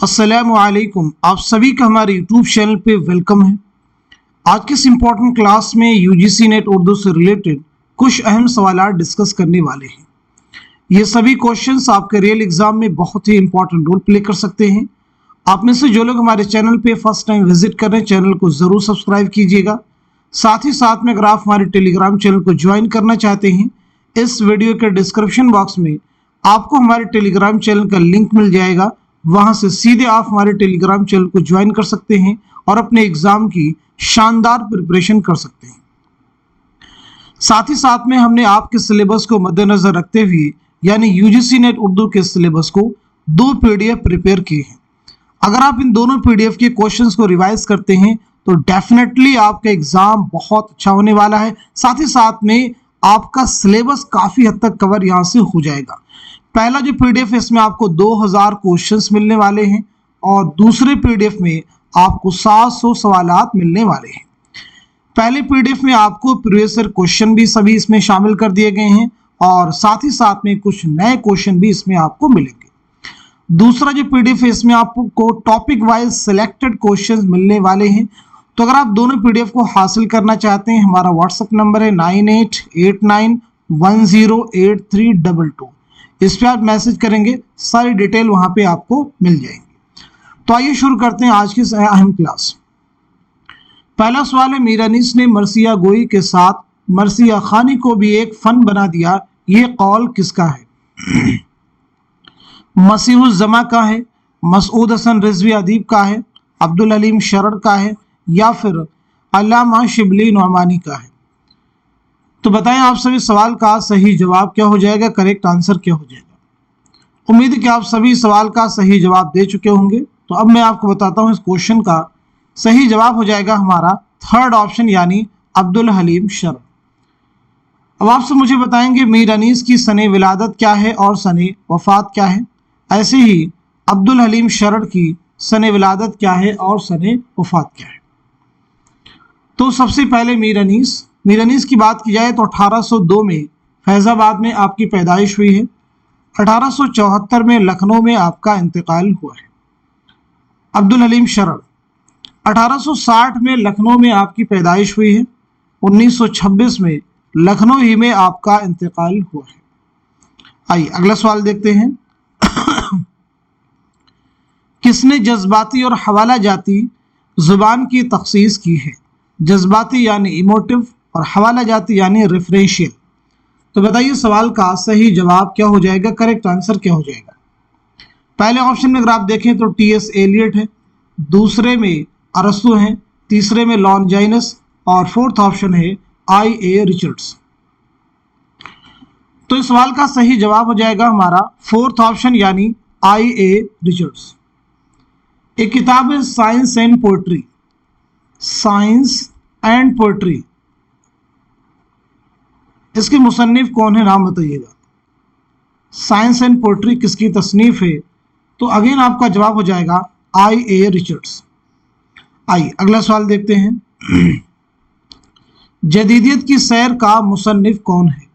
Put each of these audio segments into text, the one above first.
अस्सलामु अलैकुम। आप सभी का हमारे यूट्यूब चैनल पे वेलकम है। आज के इस इम्पोर्टेंट क्लास में यूजीसी नेट उर्दू से रिलेटेड कुछ अहम सवाल डिस्कस करने वाले हैं। ये सभी क्वेश्चंस आपके रियल एग्जाम में बहुत ही इंपॉर्टेंट रोल प्ले कर सकते हैं। आप में से जो लोग हमारे चैनल पे फर्स्ट टाइम विजिट कर रहे हैं, चैनल को ज़रूर सब्सक्राइब कीजिएगा। साथ ही साथ में अगर आप हमारे टेलीग्राम चैनल को ज्वाइन करना चाहते हैं, इस वीडियो के डिस्क्रिप्शन बॉक्स में आपको हमारे टेलीग्राम चैनल का लिंक मिल जाएगा। वहां से सीधे आप हमारे टेलीग्राम चैनल को ज्वाइन कर सकते हैं और अपने एग्जाम की शानदार प्रिपरेशन कर सकते हैं। साथ ही साथ में हमने आपके सिलेबस को मद्देनजर रखते हुए यानी यूजीसी नेट उर्दू के सिलेबस को 2 पीडीएफ प्रिपेयर किए हैं। अगर आप इन दोनों पीडीएफ के क्वेश्चंस को रिवाइज करते हैं तो डेफिनेटली आपका एग्जाम बहुत अच्छा होने वाला है। साथ ही साथ में आपका सिलेबस काफी हद तक कवर यहाँ से हो जाएगा। पहला जो पीडीएफ है इसमें आपको 2000 क्वेश्चंस मिलने वाले हैं और दूसरे पीडीएफ में आपको 700 सवालात मिलने वाले हैं। पहले पीडीएफ में आपको प्रीवियस ईयर क्वेश्चन भी सभी इसमें शामिल कर दिए गए हैं और साथ ही साथ में कुछ नए क्वेश्चन भी इसमें आपको मिलेंगे। दूसरा जो पीडीएफ है इसमें आपको टॉपिक वाइज सिलेक्टेड क्वेश्चंस मिलने वाले हैं। तो अगर आप दोनों पीडीएफ को हासिल करना चाहते हैं, हमारा व्हाट्सएप नंबर है 9889108322। इस पर आप मैसेज करेंगे, सारी डिटेल वहां पे आपको मिल जाएंगी। तो आइए शुरू करते हैं आज की अहम क्लास। पहला सवाल है, मीर अनीस ने मरसिया गोई के साथ मरसिया खानी को भी एक फन बना दिया, ये कौल किसका है? मसीहुज़्ज़मा का है, मसूद हसन रिजवी अदीब का है, अब्दुल हलीम शरर का है या फिर अल्लामा शिबली नौमानी का है? तो बताएं आप सभी सवाल का सही जवाब क्या हो जाएगा, करेक्ट आंसर क्या हो जाएगा। उम्मीद है कि आप सभी सवाल का सही जवाब दे चुके होंगे। तो अब मैं आपको बताता हूं इस क्वेश्चन का सही जवाब हो जाएगा हमारा थर्ड ऑप्शन यानी अब्दुल हलीम शरर। अब आपसे मुझे बताएंगे मीर अनीस की सने विलादत क्या है और सने वफात क्या है। ऐसे ही अब्दुल हलीम शरर की सने विलादत क्या है और सने वफात क्या है। तो सबसे पहले मीर अनीस की बात की जाए तो 1802 में फैज़ाबाद में आपकी पैदाइश हुई है। 1874 में लखनऊ में आपका इंतकाल हुआ है। अब्दुल हलीम शरर 1860 में लखनऊ में आपकी पैदाइश हुई है। 1926 में लखनऊ ही में आपका इंतकाल हुआ है। आइए अगला सवाल देखते हैं। किसने जज्बाती और हवाला जाती जुबान की तखसीस की है? जज्बाती यानी इमोटिव और हवाला जाती यानी रेफरेंशियल। तो बताइए सवाल का सही जवाब क्या हो जाएगा, करेक्ट आंसर क्या हो जाएगा। पहले ऑप्शन में अगर आप देखें तो टी.एस. एलियट है, दूसरे में अरस्तु हैं, तीसरे में लॉन्जाइनस और फोर्थ ऑप्शन है I.A. रिचर्ड्स। तो इस सवाल का सही जवाब हो जाएगा हमारा फोर्थ ऑप्शन यानी I.A. रिचर्ड्स। एक किताब है science and poetry, science and poetry, इसके मुसन्निफ कौन है, नाम बताइएगा। साइंस एंड पोएट्री किसकी तसनीफ है? तो अगेन आपका जवाब हो जाएगा I.A. रिचर्ड्स। आइए अगला सवाल देखते हैं। जदीदियत की सैर का मुसन्निफ कौन है?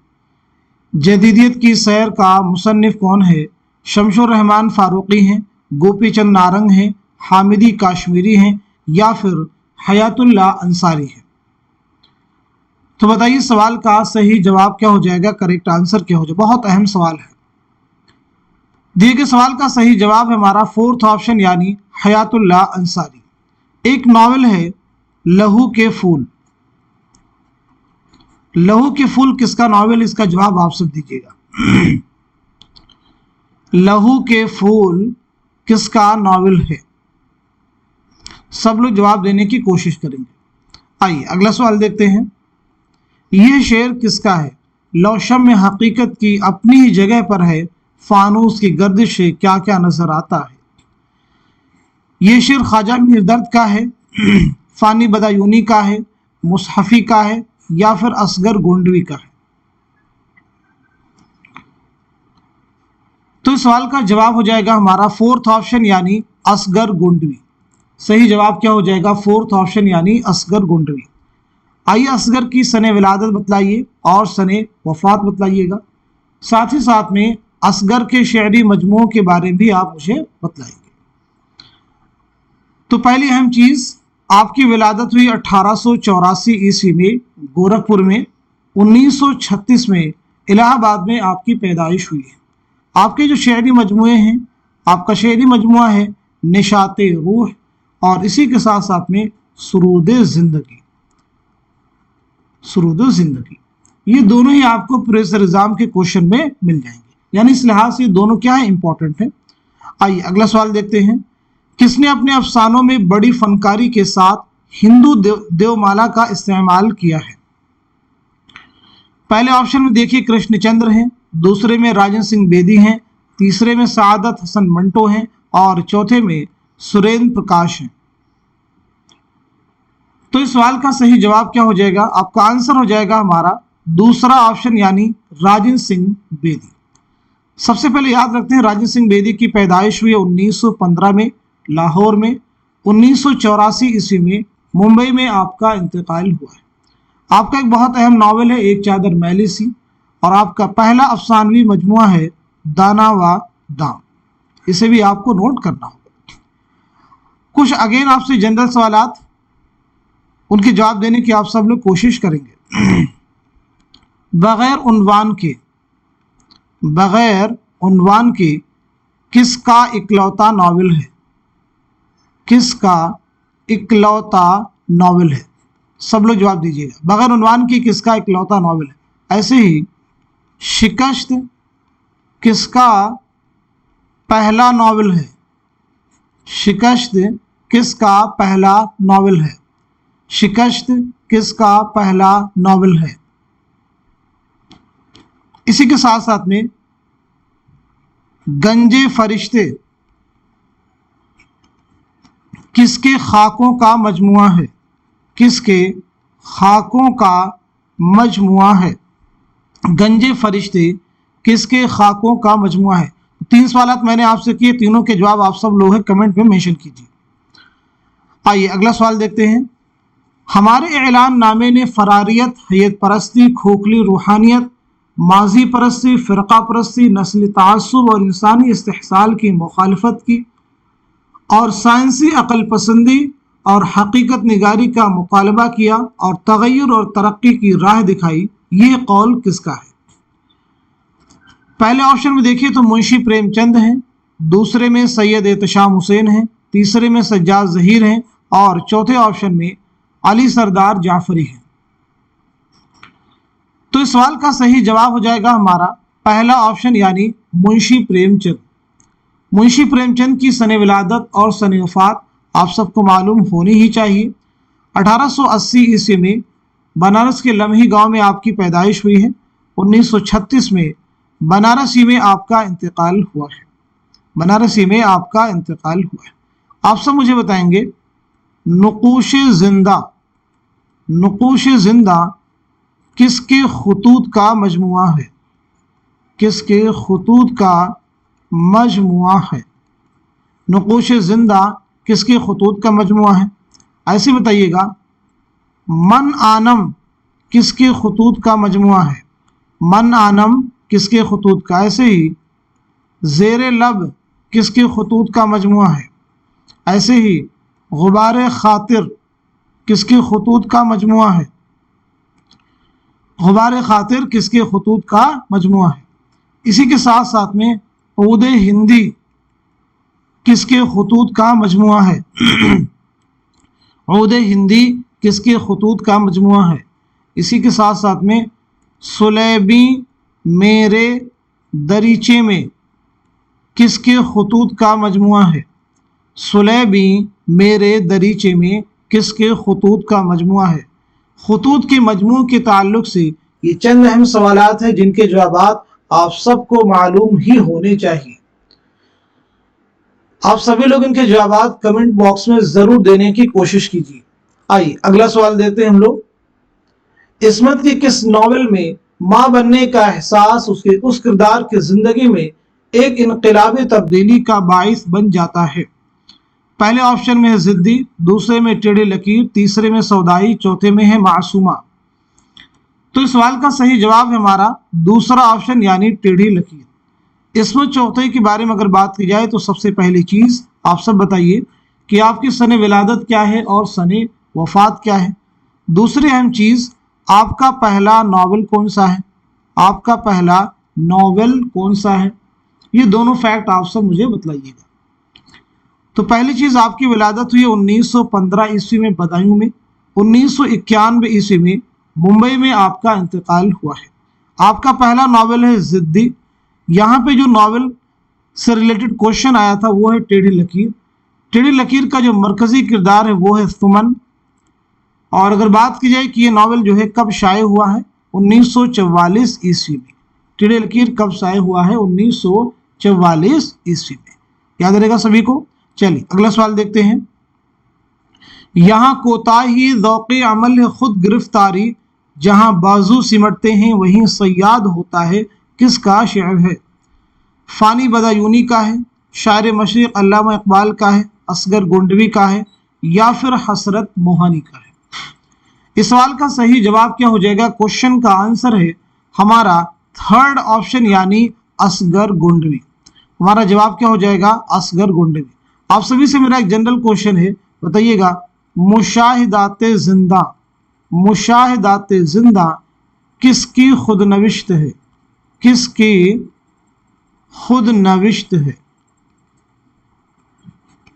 जदीदियत की सैर का मुसन्निफ कौन है? शमशुर रहमान फारूकी हैं, गोपी चंद नारंग हैं, हामिदी काश्मीरी हैं या फिर हयातुल्लाह अंसारी है? तो बताइए सवाल का सही जवाब क्या हो जाएगा, करेक्ट आंसर क्या हो जाएगा। बहुत अहम सवाल है। दिए गए सवाल का सही जवाब है हमारा फोर्थ ऑप्शन यानी हयातुल्लाह अंसारी। एक नॉवेल है लहू के फूल। लहू के फूल किसका नॉवेल, इसका जवाब आप सब दीजिएगा। लहू के फूल किसका नॉवेल है? सब लोग जवाब देने की कोशिश करेंगे। आइए अगला सवाल देखते हैं। यह शेर किसका है? लौशम में हकीकत की अपनी ही जगह पर है, फानूस की गर्दिश से क्या क्या नजर आता है। यह शेर ख्वाजा मीर दर्द का है, फानी बदायूनी का है, मुसहफी का है या फिर असगर गोंडवी का है? तो इस सवाल का जवाब हो जाएगा हमारा फोर्थ ऑप्शन यानी असगर गोंडवी। सही जवाब क्या हो जाएगा, फोर्थ ऑप्शन यानी असगर गोंडवी। आइए असगर की सने विलादत बतलाइए और सने वफात बतलाइएगा। साथ ही साथ में असगर के शेरी मजमू के बारे में भी आप मुझे बतलाएंगे। तो पहली अहम चीज़, आपकी विलादत हुई 1884 ईस्वी में गोरखपुर में, 1936 में इलाहाबाद में आपकी पैदाइश हुई है। आपके जो शेरी मजमूए हैं, आपका शेरी मजमुआ है निशाते रूह, और इसी के साथ साथ में सुरूदे ज़िंदगी, सुरूदे ज़िंदगी, ये दोनों ही आपको प्रेशर एग्जाम के क्वेश्चन में मिल जाएंगे। यानी इस लिहाज से दोनों क्या है, इंपॉर्टेंट है। आइए अगला सवाल देखते हैं। किसने अपने अफसानों में बड़ी फनकारी के साथ हिंदू देवमाला का इस्तेमाल किया है? पहले ऑप्शन में देखिए कृष्णचंद्र हैं, दूसरे में राजेंद्र सिंह बेदी हैं, तीसरे में सादत हसन मंटो हैं, और चौथे में सुरेंद्र प्रकाश हैं। तो इस सवाल का सही जवाब क्या हो जाएगा? आपका आंसर हो जाएगा हमारा दूसरा ऑप्शन, यानी राजेंद्र सिंह बेदी। सबसे पहले याद रखते हैं, राजेंद्र सिंह बेदी की पैदाइश हुई 1915 में लाहौर में, 1984 ईस्वी में मुंबई में आपका इंतकाल हुआ है। आपका एक बहुत अहम नावल है एक चादर मैली सी, और आपका पहला अफसानवी मजमुआ है दाना व दाम। इसे भी आपको नोट करना होगा। कुछ अगेन आपसे जनरल सवालात, उनके जवाब देने की आप सब लोग कोशिश करेंगे। बगैर उन्वान के किसका इकलौता नावल है? किसका इकलौता नावल है? सब लोग जवाब दीजिएगा। बगैर उन्वान के किसका इकलौता नावल है? ऐसे ही शिकस्त किसका पहला नावल है? शिकस्त किसका पहला नावल है? शिकस्त किसका पहला नावल है? इसी के साथ साथ में गंजे फरिश्ते किसके खाकों का मजमुआ है? किसके खाकों का मजमुआ है? गंजे फरिश्ते किसके खाकों का मजमुआ है? तीन सवालात मैंने आपसे किए, तीनों के जवाब आप सब लोग कमेंट में मेंशन कीजिए। आइए अगला सवाल देखते हैं। हमारे ऐलान नामे ने फरारियत, हैयत परस्ती, खोखली रूहानियत, माजी परस्ती, फ़िरका परस्ती, नस्ली तआस्सुब और इंसानी इस्तिहसाल की मुखालफत की, और साइंसी अक़ल पसंदी और हकीकत निगारी का मुतालबा किया, और तग़य्युर और तरक्की की राह दिखाई। ये कौल किसका है? पहले ऑप्शन में देखिए तो मुंशी प्रेमचंद हैं, दूसरे में सैयद एहतशाम हुसैन हैं, तीसरे में सज्जाद ज़हीर हैं, और चौथे ऑप्शन में अली सरदार जाफरी हैं। तो इस सवाल का सही जवाब हो जाएगा हमारा पहला ऑप्शन, यानी मुंशी प्रेमचंद। मुंशी प्रेमचंद की सने विलादत और सने वफात आप सबको मालूम होनी ही चाहिए। 1880 ईस्वी में बनारस के लम्ही गांव में आपकी पैदाइश हुई है। 1936 में बनारसी में आपका इंतकाल हुआ है। बनारसी में आपका इंतकाल हुआ है। आप सब मुझे बताएंगे, नुक़ूश ज़िंदा किसके खुतूत का मजमुआ है? किसके खुतूत का मजमुआ है? नुक़ूश ज़िंदा किसके खुतूत का मजमुआ है? ऐसे बताइएगा। मन आनम किसके खुतूत का मजमुआ है? मन आनम किसके खुतूत का? ऐसे ही ज़ेर लब किसके खुतूत का मजमुआ है? ऐसे ही गुबार खातिर किसके खुतूत का मजमुआ है? गुबार खातिर किसके खुतूत का मजमुआ है? इसी के साथ साथ में ऊद हिंदी किसके खुतूत का मजमुआ है? ऊद हिंदी किसके खुतूत का मजमुआ है? इसी के साथ साथ में सुलेबी मेरे दरीचे में किसके खुतूत का मजमुआ है? सुलेबी मेरे दरीचे में किसके खुतूत का मजमुआ है? खुतूत के मजमू के ताल्लुक से ये चंद अहम सवालात हैं जिनके जवाब आप सबको मालूम ही होने चाहिए। आप सभी लोग इनके जवाब कमेंट बॉक्स में जरूर देने की कोशिश कीजिए। आइए अगला सवाल देते हैं हम लोग। इस्मत की किस नॉवेल में मां बनने का एहसास उस किरदार की जिंदगी में एक इनकलाबी तब्दीली का बाइस बन जाता है? पहले ऑप्शन में है जिद्दी, दूसरे में टेढ़ी लकीर, तीसरे में सौदाई, चौथे में है मासूमा। तो इस सवाल का सही जवाब है हमारा दूसरा ऑप्शन, यानी टेढ़ी लकीर। इसमें चौथे के बारे में अगर बात की जाए तो सबसे पहली चीज आप सब बताइए कि आपकी सन विलादत क्या है और सन वफात क्या है। दूसरी अहम चीज़, आपका पहला नावल कौन सा है, आपका पहला नावल कौन सा है। ये दोनों फैक्ट आप सब मुझे बतलाइएगा। तो पहली चीज़, आपकी विलादत हुई 1915 ईस्वी में बदायूं में। 1991 ईस्वी में मुंबई में आपका इंतकाल हुआ है। आपका पहला नावल है ज़िद्दी। यहाँ पे जो नावल से रिलेटेड क्वेश्चन आया था वो है टेढ़ी लकीर। टेढ़ी लकीर का जो मरकज़ी किरदार है वो है सुमन। और अगर बात की जाए कि ये नावल जो है कब शाये हुआ है, 1944 ईस्वी में। टेढ़ी लकीर कब शाये हुआ है, 1944 ईस्वी में। याद रहेगा सभी को। चलिए अगला सवाल देखते हैं। यहाँ कोताही ज़ौक़े अमल है खुद गिरफ्तारी, जहाँ बाजू सिमटते हैं वहीं सयाद होता है, किसका शेर है। फ़ानी बदायूनी का है, शायर मशरिक़ अल्लामा इकबाल का है, असगर गोंडवी का है, या फिर हसरत मोहानी का है। इस सवाल का सही जवाब क्या हो जाएगा। क्वेश्चन का आंसर है हमारा थर्ड ऑप्शन यानी असगर गोंडवी। हमारा जवाब क्या हो जाएगा, असगर गोंडवी। आप सभी से मेरा एक जनरल क्वेश्चन है, बताइएगा मुशाहिदाते जिंदा, मुशाहिदाते जिंदा किसकी खुद नविश्त है, किसकी खुद नविश्त है।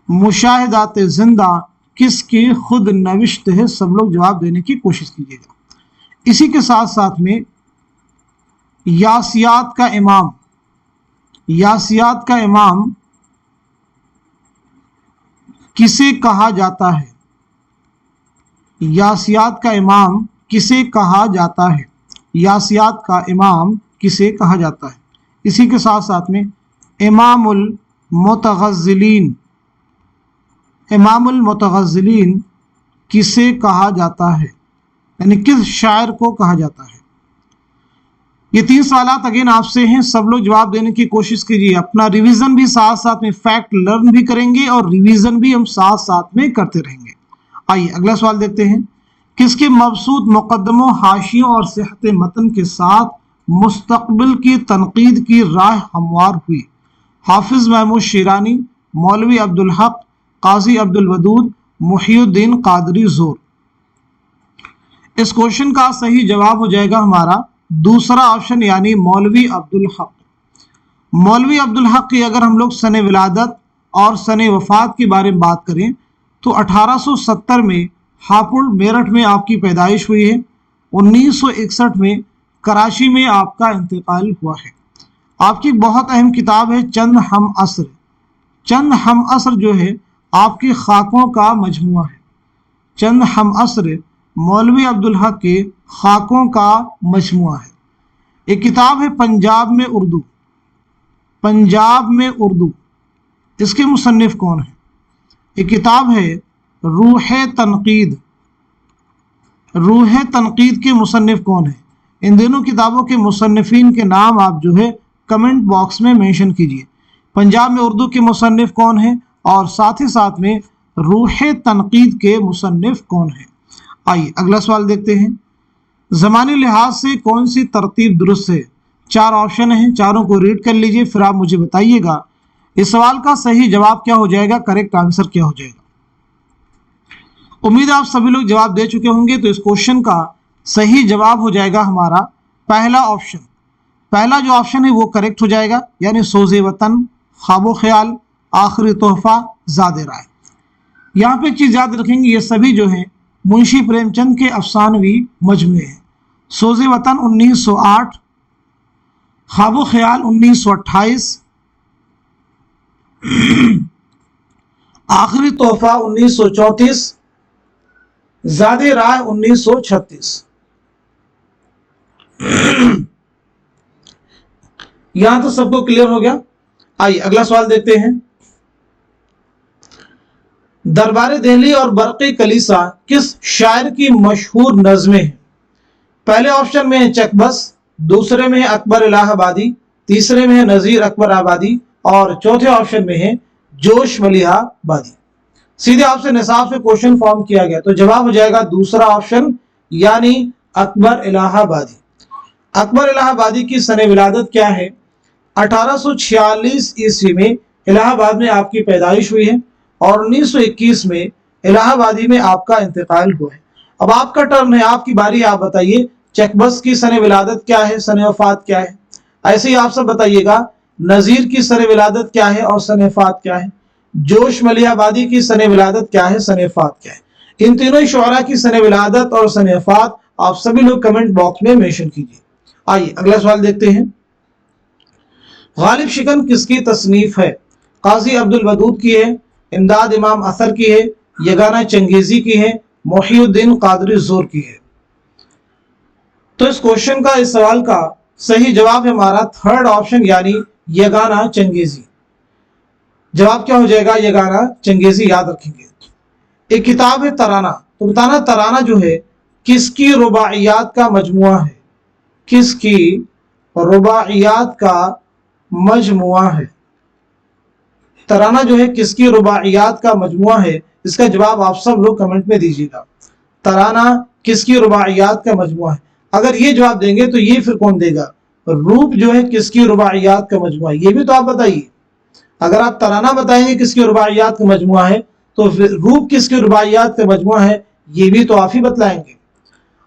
मुशाहिदाते जिंदा किसकी खुद नविश्त है। सब लोग जवाब देने की कोशिश कीजिएगा। इसी के साथ साथ में यासियात का इमाम, यासियात का इमाम किसे कहा जाता है, यासियात का इमाम किसे कहा जाता है, यासियात का इमाम किसे कहा जाता है। इसी के साथ साथ में इमामुल मुतगज़्ज़िलीन, इमामुल मुतगज़्ज़िलीन किसे कहा जाता है, यानी किस शायर को कहा जाता है। ये तीन सवालात अगेन आपसे हैं, सब लोग जवाब देने की कोशिश कीजिए। अपना रिवीजन भी साथ साथ में, फैक्ट लर्न भी करेंगे और रिवीजन भी हम साथ साथ में करते रहेंगे। आइए अगला सवाल देखते हैं। किसके मबसूत मुकदमों, हाशियों और सेहत मतन के साथ मुस्तकबिल की तनकीद की राह हमवार हुई। हाफिज महमूद शिरानी, मौलवी अब्दुल हक, काजी अब्दुल वदूद, मुहियुद्दीन कादरी ज़ोर। इस क्वेश्चन का सही जवाब हो जाएगा हमारा दूसरा ऑप्शन यानी मौलवी अब्दुल हक। मौलवी अब्दुल हक की अगर हम लोग सन विलादत और सन वफात के बारे में बात करें तो 1870 में हापुड़ मेरठ में आपकी पैदाइश हुई है। 1961 में कराची में आपका इंतकाल हुआ है। आपकी बहुत अहम किताब है चंद हम असर। चंद हम असर जो है आपकी खाकों का मजमुआ है। चंद हम असर मौलवी अब्दुल हक के खाकों का मजमुआ है। एक किताब है पंजाब में उर्दू, पंजाब में उर्दू, इसके मुसन्निफ कौन है। एक किताब है रूह तनकीद, रूह तनकीद के मुसन्निफ कौन है। इन दोनों किताबों के मुसन्निफिन के नाम आप जो है कमेंट बॉक्स में मेंशन कीजिए। पंजाब में उर्दू के मुसन्निफ कौन है और साथ ही साथ में रूह तनकीद के मुसन्निफ कौन है। आइए अगला सवाल देखते हैं। ज़मानी लिहाज से कौन सी तरतीब दुरुस्त है। चार ऑप्शन हैं, चारों को रीड कर लीजिए, फिर आप मुझे बताइएगा इस सवाल का सही जवाब क्या हो जाएगा, करेक्ट आंसर क्या हो जाएगा। उम्मीद है आप सभी लोग जवाब दे चुके होंगे। तो इस क्वेश्चन का सही जवाब हो जाएगा हमारा पहला ऑप्शन। पहला जो ऑप्शन है वो करेक्ट हो जाएगा, यानी सोज़े वतन, ख्वाबो ख्याल, आखिरी तोहफा, ज़ादे राय। यहाँ पे एक चीज़ याद रखेंगे, ये सभी जो है मुंशी प्रेमचंद के अफसानवी मजमूए हैं। सोज़े वतन 1908, ख्वाबो ख्याल 1928, आखिरी तोहफा 1934, ज़ादे राय 1936। यहां तो सबको क्लियर हो गया। आइए अगला सवाल देखते हैं। दरबार दिल्ली और बरक़े कलीसा किस शायर की मशहूर नज़में हैं। पहले ऑप्शन में है चकबस, दूसरे में है अकबर इलाहाबादी, तीसरे में है नज़ीर अकबर आबादी और चौथे ऑप्शन में है जोश मलिहाबादी। सीधे आपसे निसाब से क्वेश्चन फॉर्म किया गया, तो जवाब हो जाएगा दूसरा ऑप्शन यानी अकबर इलाहाबादी। अकबर इलाहाबादी की सने विलादत क्या है। 1846 ईस्वी में इलाहाबाद में आपकी पैदाइश हुई है। और 1921 में इलाहाबादी में आपका इंतकाल हुआ है। अब आपका टर्न है, आपकी बारी, आप बताइए चकबस की सन विलादत क्या है, सन वफात क्या है। ऐसे ही आप सब बताइएगा नज़ीर की सन विलादत क्या है और सन वफात क्या है। जोश मलिहाबादी की सन विलादत क्या है, सन वफात क्या है। इन तीनों शुअरा की सन विलादत और सन वफात आप सभी लोग कमेंट बॉक्स में मेंशन कीजिए। आइए अगला सवाल देखते हैं। गालिब शिकन किसकी तसनीफ है? काजी अब्दुल वदूद की है, इमदाद इमाम असर की है, यगाना चंगेजी की है, मोहिउद्दीन कादरी जोर की है। तो इस क्वेश्चन का, इस सवाल का सही जवाब है हमारा थर्ड ऑप्शन यानी यगाना चंगेजी। जवाब क्या हो जाएगा? यगाना चंगेजी, याद रखेंगे। एक किताब है तराना, तो बताना तराना जो है किसकी रुबाइयात का मजमुआ है? किसकी रुबाइयात का मजमुआ है? तराना जो है किसकी रुबाइयात का मजमुआ है? इसका जवाब आप सब लोग कमेंट में दीजिएगा। तराना किसकी रुबाइयात का मजमुआ है? अगर ये जवाब देंगे तो ये फिर कौन देगा? रूप जो है किसकी रुबाइयात का मजमुआ है, ये भी तो आप बताइए। अगर आप तराना बताएंगे किसकी रुबाइयात का मजमुआ है, तो फिर रूप किसकी रुबाइयात का मजमुआ है, ये भी तो आप ही बतलाएंगे।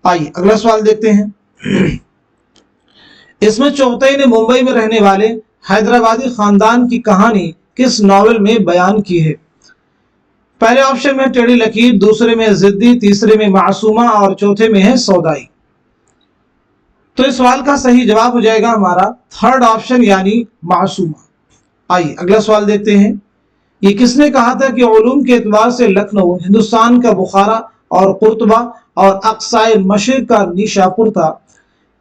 आइए अगला सवाल देखते हैं। इसमें चौथई ने मुंबई में रहने वाले हैदराबादी खानदान की कहानी किस नॉवेल में बयान की है? पहले ऑप्शन में टेढ़ी लकीर, दूसरे में जिद्दी, तीसरे में मासूमा और चौथे में है सौदाई। तो इस सवाल का सही जवाब हो जाएगा हमारा थर्ड ऑप्शन यानी मासूमा। आइए अगला सवाल देखते हैं। ये किसने कहा था कि उलूम के एतबार से लखनऊ हिंदुस्तान का बुखारा और कुर्तबा और अक्साए मशरिक का निशापुर था?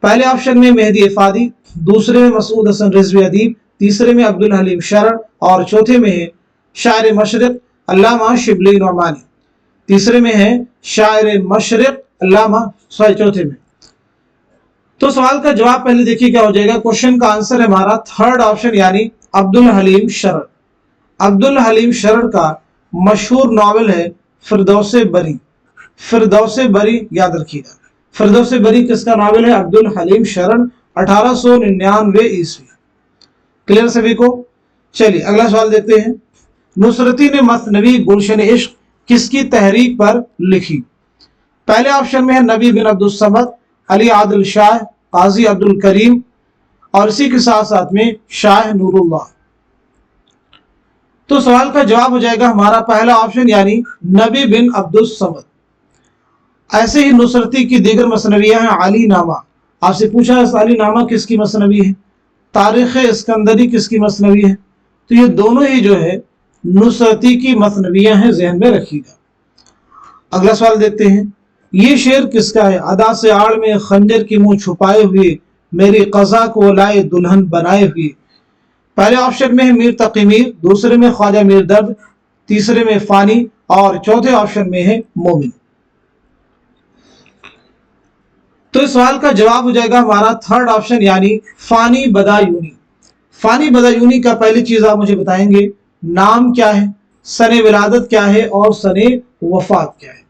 पहले ऑप्शन में मेहदी इफादी, दूसरे में मसूद हसन रिजवी अदीब, तीसरे में अब्दुल हलीम शरण और चौथे में है शायर मशरिक अल्लामा शिबली नौमानी। तीसरे में है शायर मशरिक अल्लामा, चौथे में। तो सवाल का जवाब पहले देखिए क्या हो जाएगा। क्वेश्चन का आंसर है हमारा थर्ड ऑप्शन यानी अब्दुल हलीम शरण। अब्दुल हलीम शरण का मशहूर नावल है फिरदौसे बरी। फिरदौसे बरी याद रखिएगा। फिरदौसे बरी किसका नावल है? अब्दुल हलीम शरण, 1899 ईस्वी। क्लियर सभी को? चलिए अगला सवाल देखते हैं। नुसरती ने मसनवी गुलशन इश्क किसकी तहरीक पर लिखी? पहले ऑप्शन में है नबी बिन अब्दुल समद, अली आदिल शाह, काजी अब्दुल करीम और इसी के साथ साथ में शाह नूरुल्लाह। तो सवाल का जवाब हो जाएगा हमारा पहला ऑप्शन यानी नबी बिन अब्दुल समद। ऐसे ही नुसरती की दीगर मसनवियां हैं अली नामा। आपसे पूछा है अली नामा किसकी मसनवी है? तारीख इस्कंदरी किसकी मसनवी है? तो ये दोनों ही जो है नुसरती की मसनवियां हैं, जहन में रखिएगा। अगला सवाल देखते हैं। ये शेर किसका है? अदा से आड़ में खंजर की मुंह छुपाए हुए मेरी कज़ा को लाए दुल्हन बनाए हुए। पहले ऑप्शन में है मीर तकी मीर, दूसरे में ख्वाजा मीर दर्द, तीसरे में फानी और चौथे ऑप्शन में है मोमिन। तो इस सवाल का जवाब हो जाएगा हमारा थर्ड ऑप्शन यानी फानी बदायूनी। फानी बदायूनी का पहली चीज आप मुझे बताएंगे नाम क्या है, सने विलादत क्या है और सने वफात क्या है।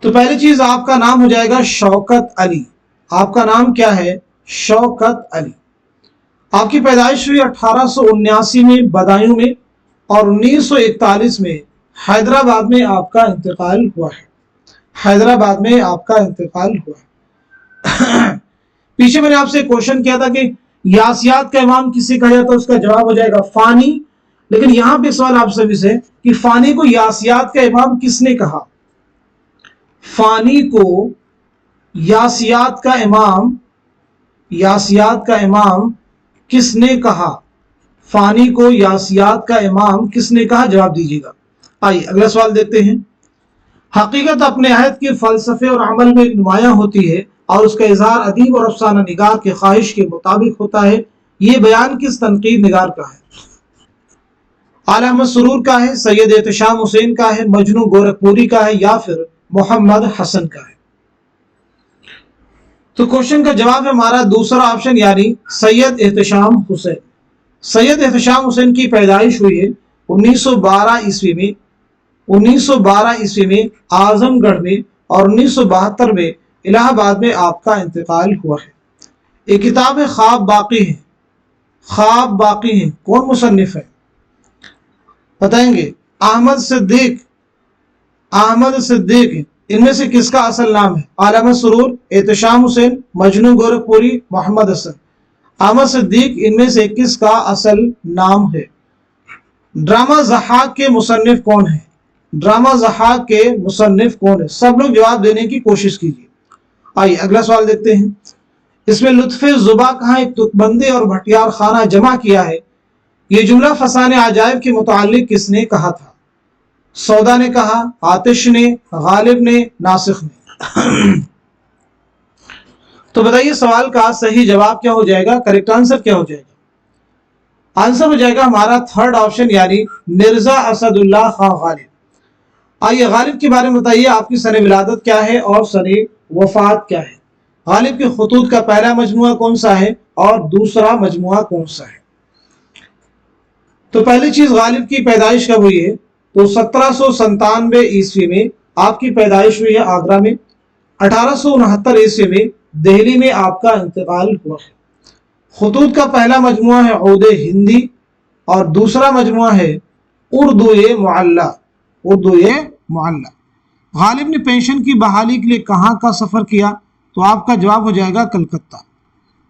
तो पहली चीज आपका नाम हो जाएगा शौकत अली। आपका नाम क्या है? शौकत अली। आपकी पैदाइश हुई 1879 में बदायूं में और 1941 में हैदराबाद में आपका इंतकाल हुआ है। हैदराबाद में आपका इंतकाल हुआ है। पीछे मैंने आपसे क्वेश्चन किया था कि यासियात का इमाम किसे कहा जाता है, उसका जवाब हो जाएगा फानी। लेकिन यहां पे सवाल आप सभी से कि फानी को यासियात का इमाम किसने कहा? फानी को यासियात का इमाम, यासियात का इमाम किसने कहा? फानी को यासियात का इमाम किसने कहा? जवाब दीजिएगा। आइए अगला सवाल देखते हैं। हकीकत अपने अहद के फलसफे और अमल में नुमायां होती है और उसका इजहार अदीब और अफसाना निगार के ख्वाहिश के मुताबिक होता है। ये बयान किस तनकीद निगार का है? आला अहमद सुरूर का है, सैयद एहतशाम हुसैन का है, मजनू गोरखपुरी का है या फिर मोहम्मद हसन का है? तो क्वेश्चन का जवाब है हमारा दूसरा ऑप्शन यानी सैयद एहतशाम हुसैन। सैयद एहतशाम हुसैन की पैदाइश हुई है 1912 ईस्वी में। 1912 ईस्वी में आजमगढ़ में और 1972 में इलाहाबाद में आपका इंतकाल हुआ है। एक किताब है ख्वाब बाकी है। ख्वाब बाकी है, कौन मुसन्निफ है? बताएंगे। अहमद सिद्दीक इनमें से किसका असल नाम है? आलम सुरूर, एहतशाम हुसैन, मजनू गोरखपुरी, मोहम्मद हसन। अहमद सिद्दीक इनमें से किसका असल नाम है? ड्रामा ज़हाक के मुसन्निफ कौन है? ड्रामा ज़हाक के मुसन्निफ कौन है? सब लोग जवाब देने की कोशिश कीजिए। आइए अगला सवाल देखते हैं। इसमें लुत्फ़े ज़ुबा कहाँ एक तुकबंदी और भटियार खाना जमा किया है, ये जुमला फसाने अजायब के मुतालिक किसने कहा था? सौदा ने कहा, आतिश ने, गालिब ने, नासिख ने। तो बताइए सवाल का सही जवाब क्या हो जाएगा? करेक्ट आंसर क्या हो जाएगा? आंसर हो जाएगा हमारा थर्ड ऑप्शन यानी मिर्जा असदुल्लाह खां गालिब। आइए गालिब के बारे में बताइए, आपकी सने विलादत क्या है और सने वफात क्या है? गालिब के खुतूत का पहला मजमुआ कौन सा है और दूसरा मजमुआ कौन सा है? तो पहली चीज, गालिब की पैदाइश कब हुई है? तो 1797 ईस्वी में आपकी पैदाइश हुई है आगरा में। 1869 ईस्वी में दिल्ली में आपका इंतकाल हुआ है। खुतूत का पहला मजमुआ है औदे हिंदी और दूसरा मजमुआ है उर्दू-ए मुअल्ला। उर्दू-ए मुअल्ला। गालिब ने पेंशन की बहाली के लिए कहाँ का सफ़र किया? तो आपका जवाब हो जाएगा कलकत्ता।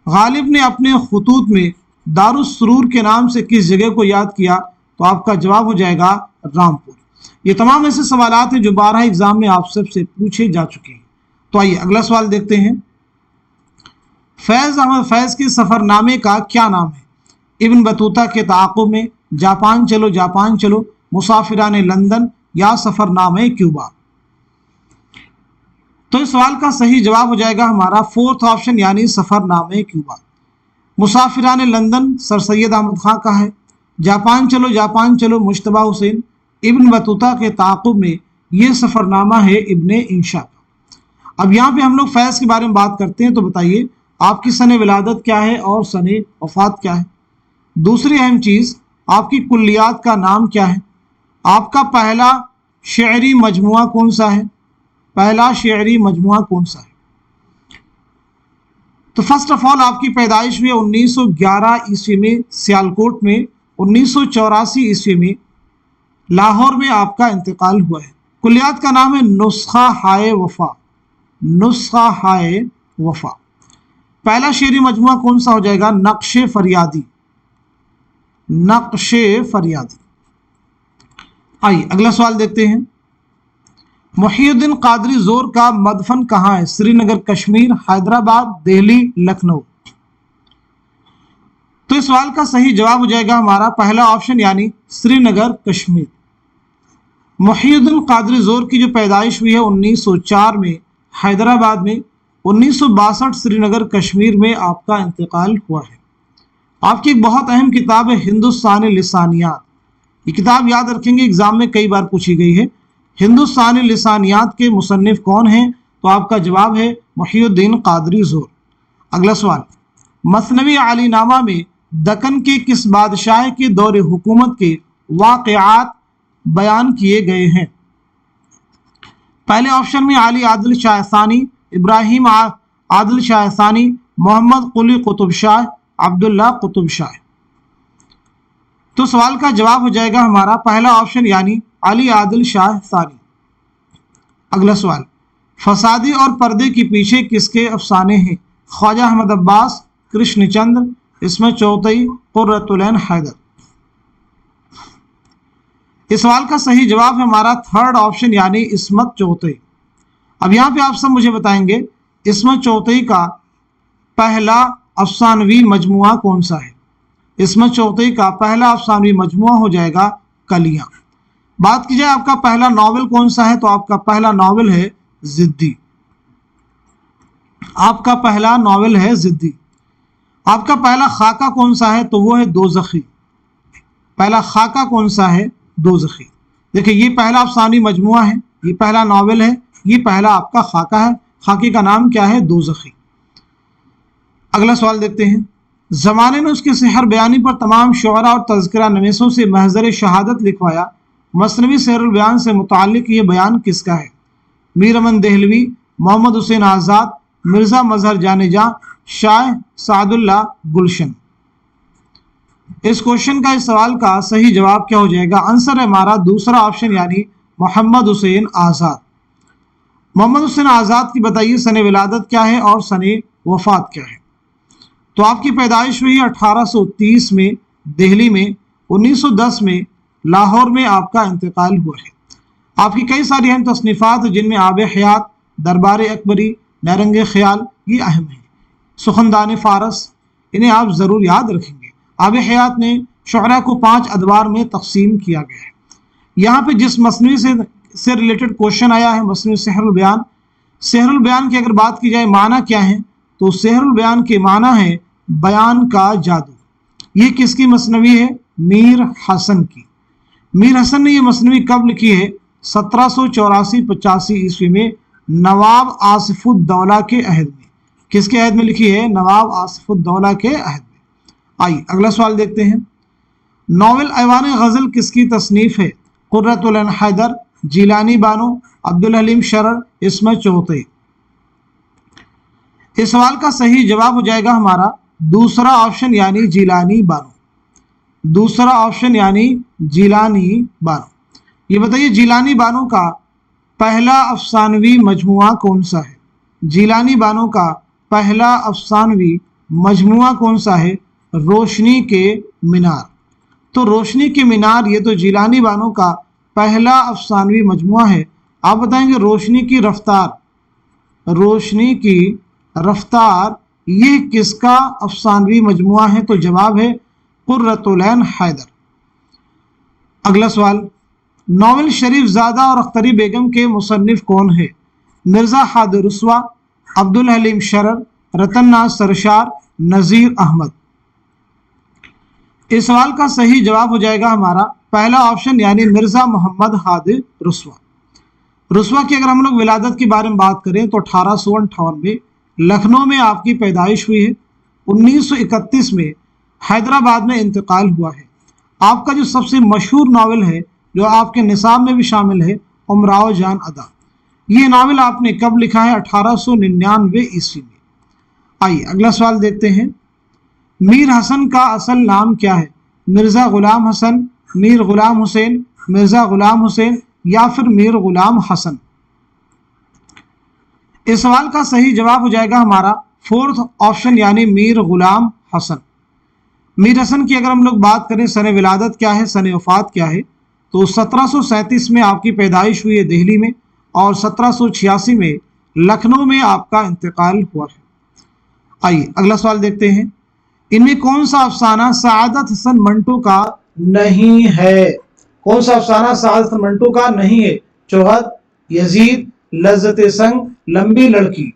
गालिब ने अपने खुतूत में दारुस सुरूर के नाम से किस जगह को याद किया? तो आपका जवाब हो जाएगा रामपुर। ये तमाम ऐसे सवालात हैं जो 12 एग्जाम में आप सबसे पूछे जा चुके हैं। तो आइए अगला सवाल देखते हैं। फैज़ अहमद फैज़ के सफ़रनामे का क्या नाम है? इब्न बतूता के ताक़ुब में, जापान चलो, मुसाफिरान लंदन या सफ़रनामे क्यूबा। तो इस सवाल का सही जवाब हो जाएगा हमारा फोर्थ ऑप्शन यानी सफ़रनामे क्यूबा। मुसाफिरान लंदन सर सैयद अहमद खां का है। जापान चलो मुश्तबा हुसैन। इब्न बतूता के ताक़ुब में ये सफ़रनामा है इब्ने इंशा का। अब यहाँ पे हम लोग फैज़ के बारे में बात करते हैं। तो बताइए आपकी सने विलादत क्या है और सने वफ़ात क्या है? दूसरी अहम चीज़, आपकी कुल्लियात का नाम क्या है? आपका पहला शेरी मजमुआ कौन सा है? पहला शेरी मजमुआ कौन सा है? तो फर्स्ट ऑफ ऑल आपकी पैदाइश हुई 1911 ईस्वी में सियालकोट में। 1984 ईस्वी में लाहौर में आपका इंतकाल हुआ है। कुल्लियात का नाम है नुस्खा हाय वफा। नुस्खा हाय वफा। पहला शेरी मजमुआ कौन सा हो जाएगा? नक्शे फरियादी। नक्शे फरियादी। आइए अगला सवाल देखते हैं। मुहियुद्दीन कादरी जोर का मदफन कहाँ है? श्रीनगर कश्मीर, हैदराबाद, दिल्ली, लखनऊ। तो इस सवाल का सही जवाब हो जाएगा हमारा पहला ऑप्शन यानी श्रीनगर कश्मीर। मुहियुद्दीन कादरी जोर की जो पैदाइश हुई है 1904 में हैदराबाद में। 1962 श्रीनगर कश्मीर में आपका इंतकाल हुआ है। आपकी एक बहुत अहम किताब है हिंदुस्तानी लिसानियात। ये किताब याद रखेंगे, एग्जाम में कई बार पूछी गई है। हिंदुस्तानी लिसानियात के मुसन्निफ कौन हैं? तो आपका जवाब है मुहियुद्दीन कादरी जोर। अगला सवाल, मसनवी अलीनामा में दक्कन के किस बादशाह के दौरे हुकूमत के वाक़यात बयान किए गए हैं? पहले ऑप्शन में अली आदिल शाह सानी, इब्राहिम आदिल शाह सानी, मोहम्मद कुली कुतुब शाह, अब्दुल्ला कुतुब शाह। तो सवाल का जवाब हो जाएगा हमारा पहला ऑप्शन यानी अली आदिल शाह सानी। अगला सवाल, फसादी और पर्दे के पीछे किसके अफसाने हैं? ख्वाजा अहमद अब्बास, कृष्णचंद्र, इसमें चौथई, कुर्रतुल ऐन हैदर। इस सवाल का सही जवाब है हमारा थर्ड ऑप्शन यानी इस्मत चौथई। अब यहाँ पे आप सब मुझे बताएंगे इस्मत चौथई का पहला अफसानवी मजमुआ कौन सा है? इस्मत चौथई का पहला अफसानवी मजमुआ हो जाएगा कलियां। बात की जाए आपका पहला नावल कौन सा है? तो आपका पहला नावल है जिद्दी। आपका पहला नावल है जिद्दी। आपका पहला खाका कौन सा है? तो वो है दोज़खी। पहला खाका कौन सा है? दोज़खी। देखिए ये पहला अफसानी मजमुआ है, ये पहला नावल है, ये पहला आपका खाका है। खाके का नाम क्या है? दोज़खी। अगला सवाल देखते हैं। ज़माने ने उसके सिहर बयानी पर तमाम शुअरा और तज़किरा नवीसों से महज़र शहादत लिखवाया। मसनवी सेहरुल बयान से मुताल्लिक़ ये बयान किसका है? मीर अमन देहलवी, मोहम्मद हुसैन आज़ाद, मिर्ज़ा मजहर जानेजा, शाह सादुल्ला गुलशन। इस क्वेश्चन का, इस सवाल का सही जवाब क्या हो जाएगा? आंसर है हमारा दूसरा ऑप्शन यानी मोहम्मद हुसैन आज़ाद। मोहम्मद हुसैन आज़ाद की बताइए सन विलादत क्या है और सन वफात क्या है? तो आपकी पैदाइश हुई 1830 में दिल्ली में, 1910 में लाहौर में आपका इंतकाल हुआ है। आपकी कई सारी अहम तसनीफ़ात जिनमें आब हयात, दरबार अकबरी, नरंग ख्याल ये अहम है। सुखनदान फ़ारस, इन्हें आप ज़रूर याद रखेंगे। आब हयात ने शुअरा को 5 अदवार में तकसीम किया गया है। यहाँ पे जिस मसनवी से रिलेटेड क्वेश्चन आया है, मसनवी सेहरुल बयान। सेहरुल बयान की अगर बात की जाए माना क्या है, तो सेहरुल बयान के माना है बयान का जादू। ये किसकी मसनवी है? मीर हसन की। मीर हसन ने ये मसनवी कब लिखी है? 1784-85 ईस्वी में नवाब आसिफुद्दौला के अहद में। किसके अहद में लिखी है? नवाब आसिफुद्दौला के अहद में। आइए अगला सवाल देखते हैं। नॉवेल ऐवान गज़ल किसकी तसनीफ है? कुर्रतुल ऐन हैदर, जिलानी बानो, अब्दुल हलीम शरर, इस्मत चौथे। इस सवाल का सही जवाब हो जाएगा हमारा दूसरा ऑप्शन यानी जिलानी बानो। दूसरा ऑप्शन यानी जिलानी बानो। ये बताइए जिलानी बानो का पहला अफसानवी मजमुआ कौन सा है? जिलानी बानो का पहला अफसानवी मजमुआ कौन सा है? रोशनी के मीनार। तो रोशनी के मीनार ये तो जिलानी बानो का पहला अफसानवी मजमुआ है। आप बताएंगे रोशनी की रफ्तार, रोशनी की रफ्तार ये किसका अफसानवी मजमुआ है? तो जवाब है कुर्रतुल ऐन हैदर। अगला सवाल, नॉवेल शरीफ ज़ादा और अख्तरी बेगम के मुसन्निफ कौन है? मिर्ज़ा हादिर रुस्वा, अब्दुल हलीम शरर, रतन नाज सरशार, नज़ीर अहमद। इस सवाल का सही जवाब हो जाएगा हमारा पहला ऑप्शन यानी मिर्ज़ा मोहम्मद हादिर रुस्वा। रुस्वा की अगर हम लोग विलादत के बारे में बात करें तो 1858 में लखनऊ में आपकी पैदाइश हुई है। 1931 में हैदराबाद में इंतकाल हुआ है। आपका जो सबसे मशहूर नावल है जो आपके निसाब में भी शामिल है, उमराव जान अदा, ये नावल आपने कब लिखा है? 1899 ईस्वी में। आइए अगला सवाल देखते हैं। मीर हसन का असल नाम क्या है? मिर्ज़ा ग़ुलाम हसन, मीर ग़ुलाम हुसैन, मिर्ज़ा ग़ुलाम हुसैन या फिर मीर ग़ुलाम हसन? इस सवाल का सही जवाब हो जाएगा हमारा फोर्थ ऑप्शन यानी मीर ग़ुलाम हसन। मीर हसन की अगर हम लोग बात करें सन विलादत क्या है, सन वफात क्या है, तो 1737 में आपकी पैदाइश हुई है दिल्ली में और 1786 में लखनऊ में आपका इंतकाल हुआ है। आइए अगला सवाल देखते हैं। इनमें कौन सा अफसाना सआदत हसन मंटो का नहीं है? कौन सा अफसाना सआदत हसन मंटो का नहीं है? चौहद, यजीद, लज्जत संग, लंबी लड़की।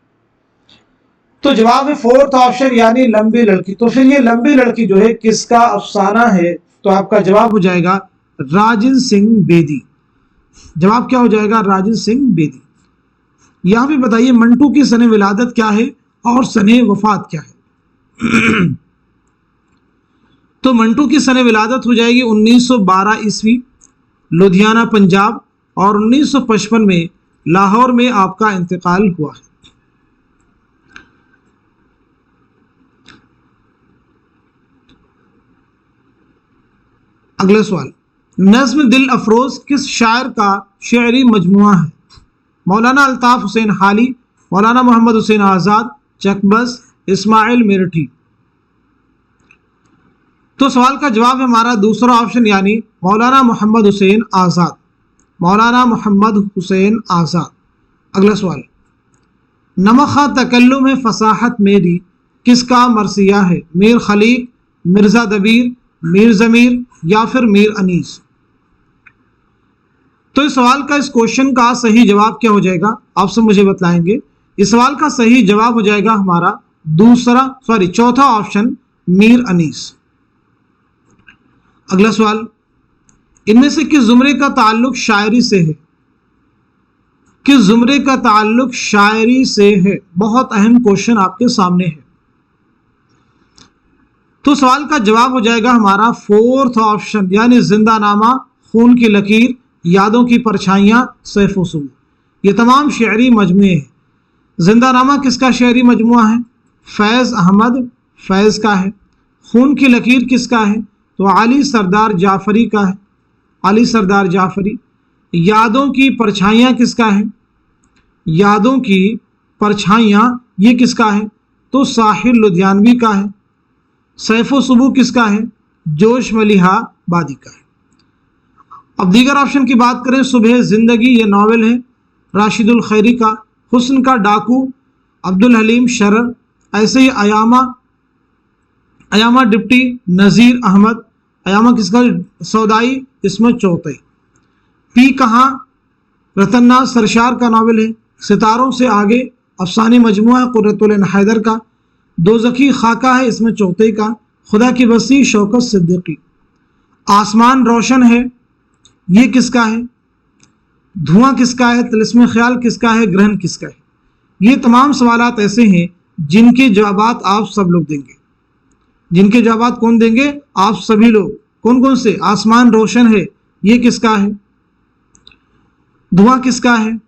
तो जवाब है फोर्थ ऑप्शन यानी लंबी लड़की। तो फिर ये लंबी लड़की जो है किसका अफसाना है? तो आपका जवाब हो जाएगा राजिन सिंह बेदी। जवाब क्या हो जाएगा? राजिन सिंह बेदी। यहां भी बताइए मंटू की सने विलादत क्या है और सने वफात क्या है? तो मंटू की सने विलादत हो जाएगी 1912 ईस्वी, लुधियाना पंजाब, और 1955 में लाहौर में आपका इंतकाल हुआ है। अगला सवाल, नज़्म दिल अफरोज किस शायर का शेरी मजमुआ है? मौलाना अल्ताफ हुसैन हाली, मौलाना मोहम्मद हुसैन आज़ाद, चकबस, इस्माइल मेरठी। तो सवाल का जवाब है हमारा दूसरा ऑप्शन यानी मौलाना मोहम्मद हुसैन आज़ाद। मौलाना मोहम्मद हुसैन आज़ाद। अगला सवाल, नमखा तकल्लुम है फसाहत मेरी किसका मरसिया है? मीर खलीक, मिर्ज़ा दबीर, मीर ज़मीर या फिर मीर अनीस? तो इस सवाल का, इस क्वेश्चन का सही जवाब क्या हो जाएगा? आप सब मुझे बताएंगे। इस सवाल का सही जवाब हो जाएगा हमारा चौथा ऑप्शन मीर अनीस। अगला सवाल, इनमें से किस जुमरे का ताल्लुक शायरी से है? किस जुमरे का ताल्लुक शायरी से है? बहुत अहम क्वेश्चन आपके सामने है। तो सवाल का जवाब हो जाएगा हमारा फोर्थ ऑप्शन यानी जिंदानामा, खून की लकीर, यादों की परछाइयां, सैफ उसूल। ये तमाम शेरी मजमुए हैं। जिंदानामा किसका शेरी मजमुआ है? फैज़ अहमद फैज़ का है। खून की लकीर किसका है? तो अली सरदार जाफरी का है, अली सरदार जाफरी। यादों की परछाइयाँ किसका है? यादों की परछाइयाँ ये किसका है? तो साहिर लुधियानवी का है। सैफो सुबह किसका है? जोश मलिहा बादी का है। अब दीगर ऑप्शन की बात करें, सुबह जिंदगी ये नावल है राशिदुल खैरी का। हुस्न का डाकू अब्दुल हलीम शरर। ऐसे ही अयामा डिप्टी नज़ीर अहमद। अयामा किसका? सौदाई इसमें चौथई। पी कहाँ रतन्ना सरशार का नावल है। सितारों से आगे अफसानी मजमुआ है कुर्रतुल ऐन हैदर का। दोज़खी खाका है इसमें चौथई का। खुदा की बस्ती शौकत सिद्दीकी। आसमान रोशन है ये किसका है? धुआं किसका है? तिलिस्म ख्याल किसका है? ग्रहण किसका है? ये तमाम सवालात ऐसे हैं जिनके जवाबात आप सब लोग देंगे। जिनके जवाबात कौन देंगे? आप सभी लोग। कौन कौन से? आसमान रोशन है ये किसका है? धुआं किसका है?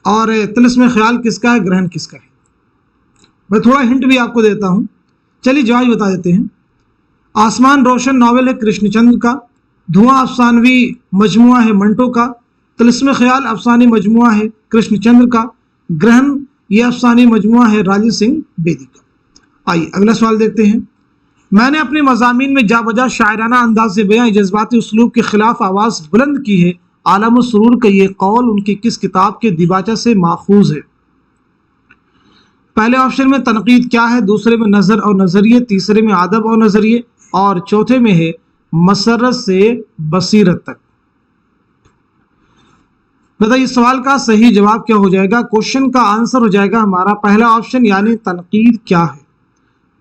और तिलिस्म ख्याल किसका है? ग्रहण किसका है? मैं थोड़ा हिंट भी आपको देता हूँ, चलिए जवाब बता देते हैं। आसमान रोशन नावल है कृष्णचंद्र का। धुआं अफसानवी मजमुआ है मंटो का। तिलिस्म ख्याल अफसानी मजमुआ है कृष्णचंद्र का। ग्रहण ये अफसानी मजमुआ है राजीव सिंह बेदी का। आइए अगला सवाल देखते हैं। मैंने अपने मज़ामीन में जावजा शायराना अंदाज से बयां जज्बाती उसलूब के खिलाफ आवाज़ बुलंद की है। आलम सुरूर का ये कौल उनकी किस किताब के दिबाचा से माखूज है? पहले ऑप्शन में तनकीद क्या है, दूसरे में नज़र और नज़रिए, तीसरे में अदब और नज़रिए, और चौथे में है मसरत से बसीरत तक। बताइए सवाल का सही जवाब क्या हो जाएगा? क्वेश्चन का आंसर हो जाएगा हमारा पहला ऑप्शन यानी तनकीद क्या है।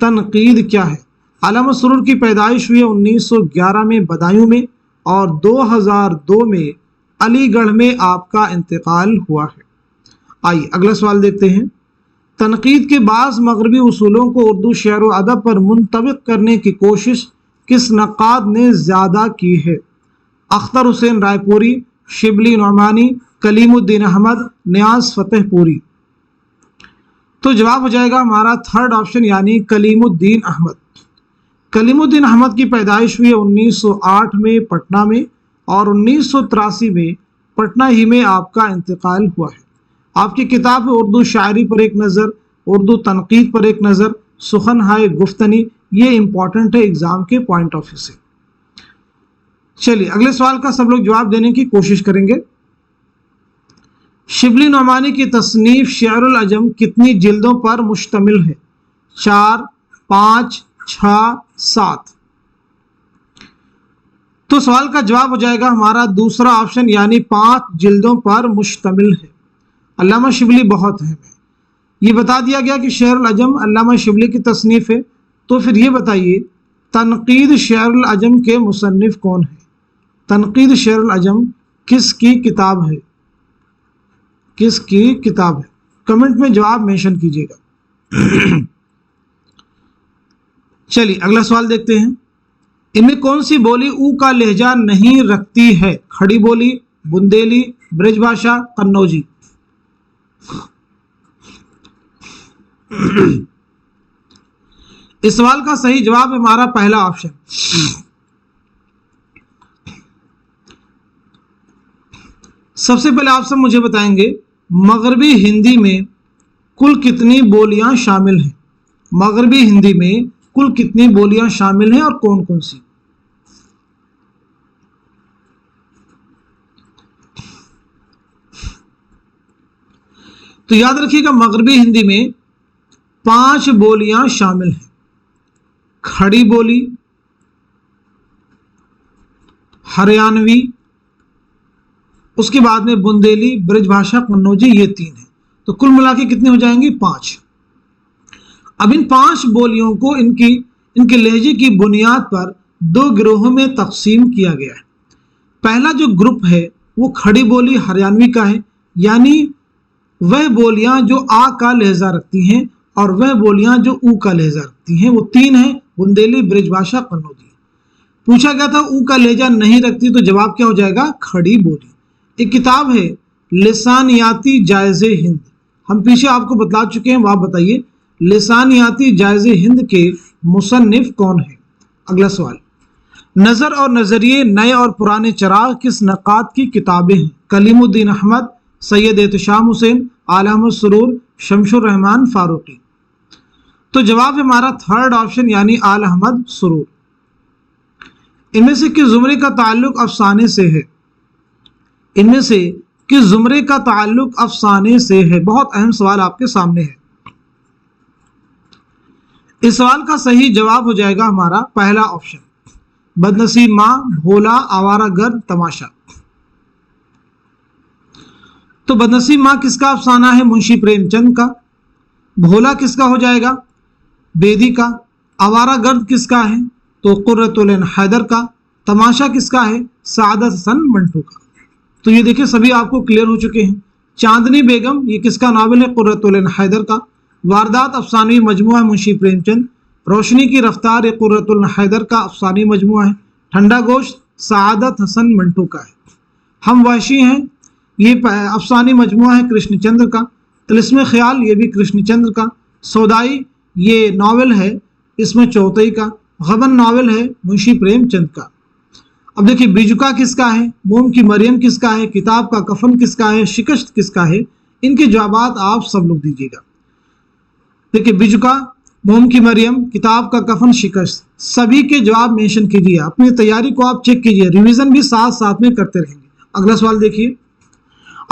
तनकीद क्या है? अल्लामा सुरूर की पैदाइश हुई है 1911 में बदायूं में, और 2002 में अलीगढ़ में आपका इंतकाल हुआ है। आइए अगला सवाल देखते हैं। तनकीद के बाज़ मगरबी उसूलों को उर्दू शेर व अदब पर मुंतबिक करने की कोशिश किस नक़ाद ने ज़्यादा की है? अख्तर हुसैन रायपुरी, शिबली नौमानी, कलीमुद्दीन अहमद, नियाज फतेहपुरी। तो जवाब हो जाएगा हमारा थर्ड ऑप्शन यानी कलीमुद्दीन अहमद। कलीमुद्दीन अहमद की पैदाइश हुई है 1908 में पटना में, और 1983 में पटना ही में आपका इंतकाल हुआ है। आपकी किताब है उर्दू शायरी पर एक नज़र, उर्दू तनकीद पर एक नज़र, सुखन हाय गुफ्तनी। ये इंपॉर्टेंट है एग्जाम के पॉइंट ऑफ व्यू से। चलिए अगले सवाल का सब लोग जवाब देने की कोशिश करेंगे। शिबली नौमानी की तसनीफ शेरुल अजम कितनी जिल्दों पर मुश्तमिल है? 4, 5, 6, 7। तो सवाल का जवाब हो जाएगा हमारा दूसरा ऑप्शन यानी 5 जिल्दों पर मुश्तमिल है। अल्लामा शिबली बहुत है, ये बता दिया गया कि शेरुल अजम अल्लामा शिबली की तसनीफ है। तो फिर ये बताइए तनकीद शेरुल अजम के मुसन्निफ कौन है? तनकीद शेरुल अजम किसकी किताब है? किसकी किताब है? कमेंट में जवाब मेंशन कीजिएगा। चलिए अगला सवाल देखते हैं। इनमें कौन सी बोली ऊ का लहजा नहीं रखती है? खड़ी बोली, बुंदेली, ब्रजभाषा, कन्नौजी। इस सवाल का सही जवाब है हमारा पहला ऑप्शन। सबसे पहले आप सब मुझे बताएंगे मगरबी हिंदी में कुल कितनी बोलियां शामिल हैं? मगरबी हिंदी में कुल कितनी बोलियां शामिल हैं और कौन कौन सी? तो याद रखिएगा मगरबी हिंदी में 5 बोलियां शामिल हैं। खड़ी बोली, हरियाणवी, उसके बाद में बुंदेली, ब्रजभाषा, कन्नौजी, ये 3 है। तो कुल मिला के कितने हो जाएंगे? 5। अब इन 5 बोलियों को इनके लहजे की बुनियाद पर 2 गिरोहों में तकसीम किया गया है। पहला जो ग्रुप है वो खड़ी बोली हरियाणवी का है, यानी वह बोलियां जो आ का लहजा रखती हैं, और वह बोलियां जो ऊ का लहजा रखती हैं। वो 3 हैं, बुंदेली, ब्रजभाषा, कन्नौजी। पूछा गया था ऊ का लहजा नहीं रखती, तो जवाब क्या हो जाएगा? खड़ी बोली। एक किताब है लिसानियाती जायज़े हिंद, हम पीछे आपको बता चुके हैं, वो आप बताइए लिसानियाती जायज़े हिंद के मुसन्निफ कौन है? अगला सवाल, नज़र और नज़रिए नए और पुराने चराग किस नक़ाद की किताबें हैं? कलीमुद्दीन अहमद, सैयद एहतशाम हुसैन, आला अहमद सुरूर, शमशुर रहमान फारूकी। तो जवाब हमारा थर्ड ऑप्शन यानी आला अहमद सुरूर। इनमें से किस जुमरे का ताल्लुक अफसाने से है? इनमें से किस जुमरे का ताल्लुक अफसाने से है? बहुत अहम सवाल आपके सामने है। इस सवाल का सही जवाब हो जाएगा हमारा पहला ऑप्शन, बदनसीब माँ, भोला, आवारा गर्द, तमाशा। तो बदनसीब माँ किसका अफसाना है? मुंशी प्रेमचंद का। भोला किसका हो जाएगा? बेदी का। आवारा गर्द किसका है? तो कुर्रतुल ऐन हैदर का। तमाशा किसका है? सादत हसन मंटू का। तो ये देखिए सभी आपको क्लियर हो चुके हैं। चांदनी बेगम ये किसका नावल है? कुर्रतुल ऐन हैदर का। वारदात अफसानवी मजमुआ है मुंशी प्रेमचंद। रोशनी की रफ्तार ये कुर्रतुल ऐन हैदर का अफसानी मजमुआ है। ठंडा गोश्त सादत हसन मंटू का है। हम वहशी हैं ये अफसानी मजमुआ है कृष्णचंद्र का। तिलिस्म ख्याल ये भी कृष्णचंद्र का। सौदाई ये नावल है इसमें चौथई का। गबन नावल है मुंशी प्रेमचंद का। अब देखिए बिजुका किसका है? मोम की मरियम किसका है? किताब का कफन किसका है? शिकस्त किसका है? इनके जवाबात आप सब लोग दीजिएगा। देखिए बिजुका, मोम की मरियम, किताब का कफन, शिकस्त, सभी के जवाब मेंशन कीजिए। अपनी तैयारी को आप चेक कीजिए, रिवीजन भी साथ साथ में करते रहेंगे। अगला सवाल देखिए,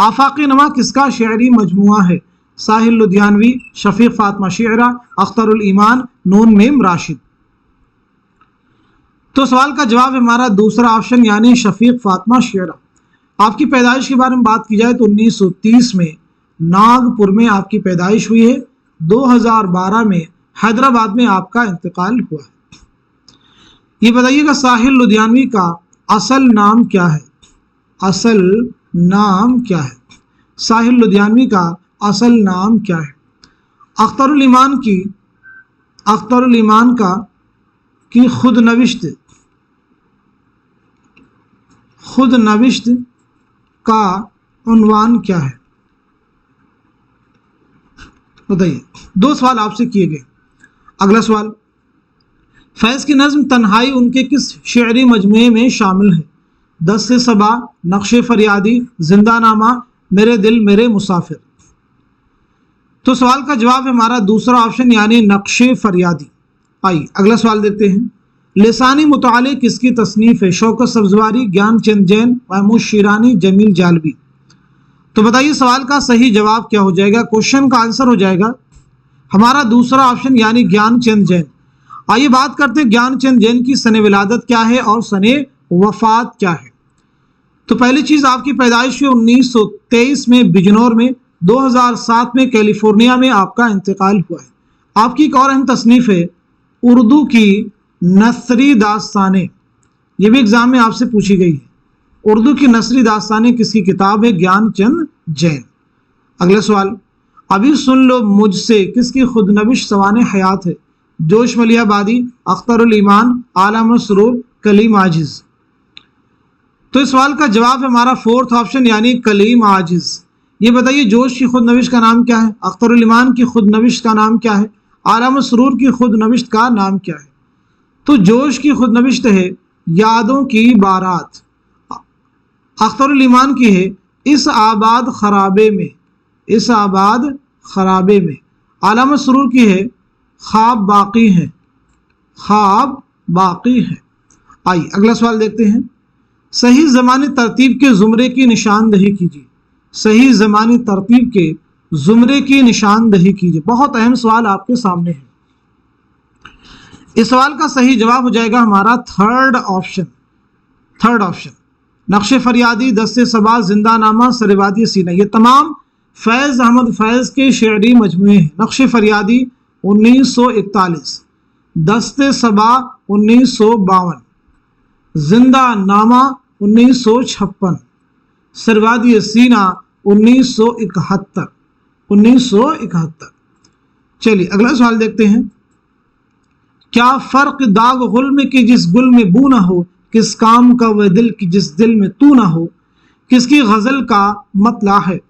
आफाकी नमा किसका शेरी मजमुआ है? साहिल लुधियानवी, शफीक फातिमा शेरा, अख्तरुल ईमान, नून मीम राशिद। तो सवाल का जवाब हमारा दूसरा ऑप्शन यानी शफीक फातिमा शेरा। आपकी पैदाइश के बारे में बात की जाए तो 1930 में नागपुर में आपकी पैदाइश हुई है। 2012 में हैदराबाद में आपका इंतकाल हुआ है। ये बताइएगा साहिल लुधियानवी का असल नाम क्या है? असल नाम क्या है? साहिल लुधियानवी का असल नाम क्या है? अख्तरुल ईमान की खुद नविश्त का उन्वान क्या है? बताइए। दो सवाल आपसे किए गए। अगला सवाल, फैज़ की नज़्म तन्हाई उनके किस शेरी मजमुए में शामिल है? 10 से सबा, नक्शे फरियादी, जिंदानामा, मेरे दिल मेरे मुसाफिर। तो सवाल का जवाब हमारा दूसरा ऑप्शन यानी नक्शे फरियादी। आइए अगला सवाल देखते हैं। लिसानी मुताले किसकी तसनीफ है? शौकत सब्जवारी, ज्ञान चंद जैन, महमूद शिरानी, जमील जालवी। तो बताइए सवाल का सही जवाब क्या हो जाएगा? क्वेश्चन का आंसर हो जाएगा हमारा दूसरा ऑप्शन यानी ज्ञान चंद जैन। आइए बात करते हैं ज्ञान चंद जैन की सने विलादत क्या है और सने वफात क्या है। तो पहली चीज आपकी पैदाइश हुई 1923 में बिजनौर में। 2007 में कैलिफोर्निया में आपका इंतकाल हुआ है। आपकी एक और अहम तसनीफ है उर्दू की नसरी दास्तानें। ये भी एग्जाम में आपसे पूछी गई है। उर्दू की नसरी दास्तानें किसकी किताब है? ज्ञान चंद जैन। अगला सवाल, अभी सुन लो मुझसे किसकी खुदनविश सवाने हयात है? जोश मलियाबादी, अख्तरुल ईमान, आला अहमद सुरूर, कलीम आजिज। तो इस सवाल का जवाब हमारा फोर्थ ऑप्शन यानी कलीम आजिज। ये बताइए जोश की खुदनविश का नाम क्या है? अख्तरुल ईमान की खुदनविश का नाम क्या है? आला अहमद सुरूर की खुदनविश का नाम क्या है? तो जोश की खुदनविश्त है यादों की बारात। अख्तरुल ईमान की है इस आबाद खराबे में, इस आबाद खराबे में। आला अहमद सुरूर की है ख्वाब बाकी है, ख्वाब बाकी है। आइए अगला सवाल देखते हैं। सही ज़मानी तरतीब के ज़ुमरे की निशानदही कीजिए। सही ज़मानी तरतीब के ज़ुमरे की निशानदही कीजिए। बहुत अहम सवाल आपके सामने है। इस सवाल का सही जवाब हो जाएगा हमारा थर्ड ऑप्शन। थर्ड ऑप्शन नक्शे फरियादी, 10 से सबा, जिंदानामा, सरेवादी सीना। ये तमाम फैज़ अहमद फैज़ के शेरी मजमुए हैं। नक्शे फरियादी 1941, 10 से सबा 1952, जिंदानामा 1956, सरवादी सीना 1971। चलिए अगला सवाल देखते हैं। क्या फर्क दाग गुल्म की जिस गुल में बू ना हो, किस काम का वह दिल की जिस दिल में तू ना हो, किसकी गजल का मतला है?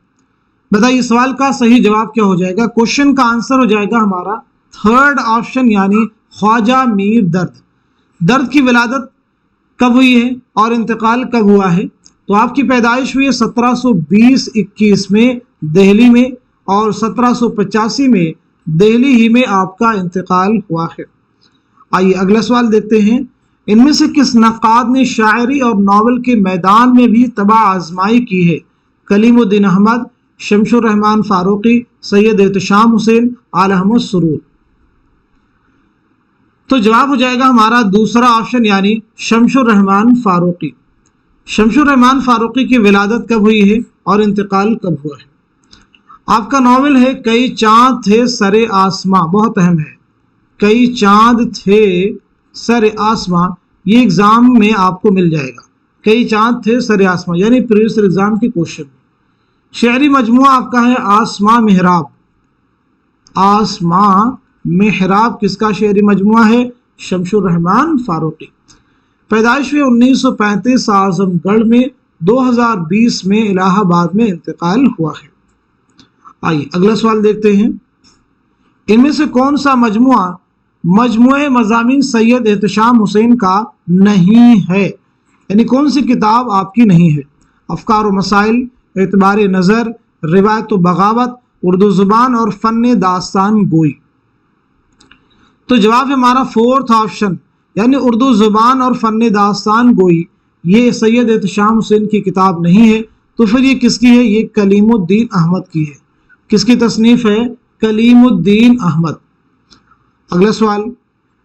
बताइए सवाल का सही जवाब क्या हो जाएगा? क्वेश्चन का आंसर हो जाएगा हमारा थर्ड ऑप्शन यानी ख्वाजा मीर दर्द। दर्द की विलादत कब हुई है और इंतकाल कब हुआ है? तो आपकी पैदाइश हुई है 1720-21 में दिल्ली में, और 1785 में दिल्ली ही में आपका इंतकाल हुआ है। आइए अगला सवाल देखते हैं। इनमें से किस नक्काद ने शायरी और नावल के मैदान में भी तबाह आजमाई की है? कलीमुद्दीन अहमद, शमशुर रहमान फारूकी, सैयद एहतशाम हुसैन, आला अहमद सुरूर। तो जवाब हो जाएगा हमारा दूसरा ऑप्शन यानी शमशुर रहमान फारूकी। शमशुर रहमान फारूकी की विलादत कब हुई है और इंतकाल कब हुआ है? आपका नावल है कई चांद थे सरे आसमां, बहुत अहम है। कई चांद थे सरे आसमां, ये एग्जाम में आपको मिल जाएगा। कई चांद थे सरे आसमां यानी प्रीवियस एग्जाम की क्वेश्चन। शेरी मजमुआ आपका है आसमां मेहराब। आसमां मेहराब किसका शेरी मजमुआ है? शमशुर रहमान फारूकी। पैदाइश हुई 1935 आजमगढ़ में, 2020 में इलाहाबाद में इंतकाल हुआ है। आइए अगला सवाल देखते हैं। इनमें से कौन सा मजमुआ मजमुए मज़ामीन सैयद एहतशाम हुसैन का नहीं है? यानी कौन सी किताब आपकी नहीं है? अफकार व मसाइल, एतबार नज़र, रिवायत व बगावत, उर्दू ज़ुबान और फ़न दास्तान गोई। तो जवाब है हमारा फोर्थ ऑप्शन यानी उर्दू ज़ुबान और फ़न दास्तान गोई। ये सैयद एहतशाम हुसैन की किताब नहीं है। तो फिर ये किसकी है? ये कलीमुद्दीन अहमद की है। किसकी तसनीफ़ है? कलीमुद्दीन अहमद। अगला सवाल,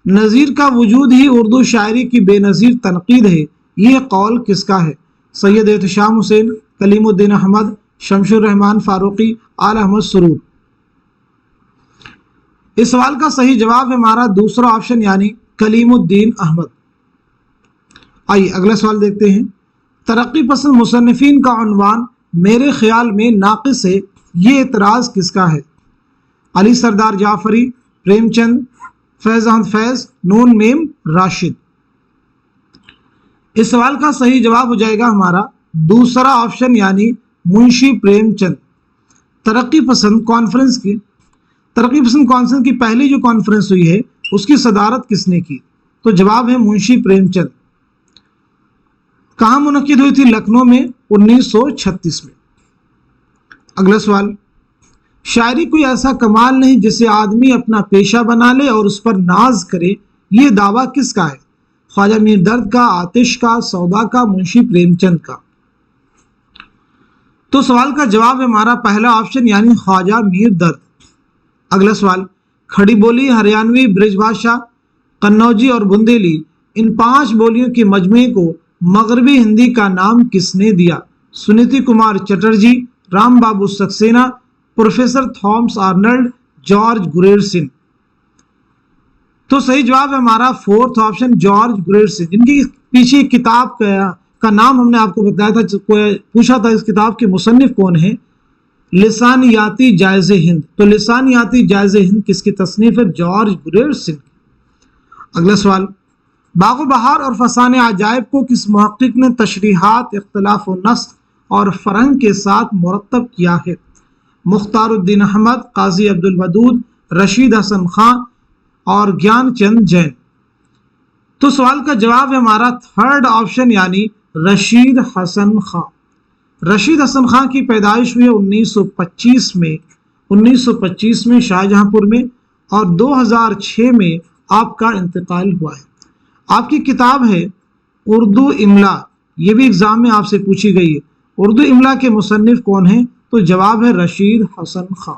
नज़ीर का वजूद ही उर्दू शायरी की बेनज़ीर तनकीद है, ये कौल किसका है? सैयद एहतशाम हुसैन, कलीमुद्दीन अहमद, शमशुर रहमान फारूकी, आला अहमद सुरूर। इस सवाल का सही जवाब है हमारा दूसरा ऑप्शन यानी कलीमुद्दीन अहमद। आइए अगला सवाल देखते हैं। तरक्की पसंद मुसन्निफीन का उन्वान मेरे ख्याल में नाक़िस है, ये एतराज़ किसका है? अली सरदार जाफरी, प्रेमचंद, फैज़ अहमद फैज़, नून मेम राशिद। इस सवाल का सही जवाब हो जाएगा हमारा दूसरा ऑप्शन यानी मुंशी प्रेमचंद। तरक्की पसंद कॉन्फ्रेंस की पहली जो कॉन्फ्रेंस हुई है उसकी सदारत किसने की? तो जवाब है मुंशी प्रेमचंद। कहाँ मुनक्किद हुई थी? लखनऊ में 1936 में। अगला सवाल, शायरी कोई ऐसा कमाल नहीं जिसे आदमी अपना पेशा बना ले और उस पर नाज करे, ये दावा किसका है? ख्वाजा मीर दर्द का, आतिश का, सौदा का, मुंशी प्रेमचंद का। तो सवाल का जवाब है हमारा पहला ऑप्शन यानी ख्वाजा मीर दर्द। अगला सवाल, खड़ी बोली, हरियाणवी, ब्रिजभाषा, कन्नौजी और बुंदेली, इन 5 बोलियों के मजमे को मगरबी हिंदी का नाम किसने दिया? Suniti Kumar Chatterji, Ram Babu Saksena, professor Thomas Arnold, George Grierson. तो सही जवाब है हमारा फोर्थ ऑप्शन जॉर्ज ग्रेरसन। इनकी पीछे किताब का नाम हमने आपको बताया था, पूछा था इस किताब के मुसन्निफ कौन है? लिसानियाती जायज़े हिंद। तो लिसानियाती जायज़े हिंद किसकी तसनीफ है? जॉर्ज ग्रेरसन। अगला सवाल, बाग़ो बहार और फसाने अजायब को किस मुहक्किक ने तशरीहात, इख्तिलाफ व नस्ख और फरंग के साथ मुरत्तब किया है? मुख्तारुद्दीन अहमद, काजी अब्दुल वदूद, रशीद हसन खां और ज्ञानचंद जैन। तो सवाल का जवाब है हमारा थर्ड ऑप्शन यानी रशीद हसन खां। रशीद हसन खां की पैदाइश हुई है 1925 में शाहजहांपुर में, और 2006 में आपका इंतकाल हुआ है। आपकी किताब है उर्दू इमला, ये भी एग्जाम में आपसे पूछी गई है। उर्दू इमला के मुसन्निफ कौन है? तो जवाब है रशीद हसन खां।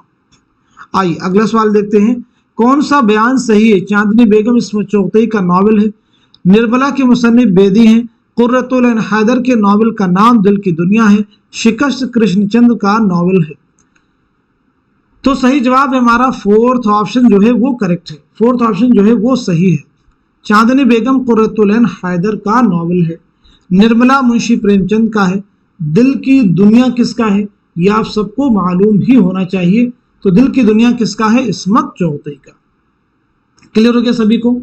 आइए अगला सवाल देखते हैं। कौन सा बयान सही है? चांदनी बेगम इस्मत चुगतई का नावल है। निर्मला के मुसन्निफ बेदी हैं। कुर्रतुल ऐन हैदर के नावल का नाम दिल की दुनिया है। शिकस्त कृष्णचंद्र का नावल है। तो सही जवाब है हमारा फोर्थ ऑप्शन जो है वो करेक्ट है। फोर्थ ऑप्शन जो है वो सही है। चांदनी बेगम कुर्रतुल ऐन हैदर का नावल है। निर्मला मुंशी प्रेमचंद का है। दिल की दुनिया किसका है? ये आप सबको मालूम ही होना चाहिए। तो दिल की दुनिया किसका है? इस्मत चुगतई का। क्लियर हो गया सभी को?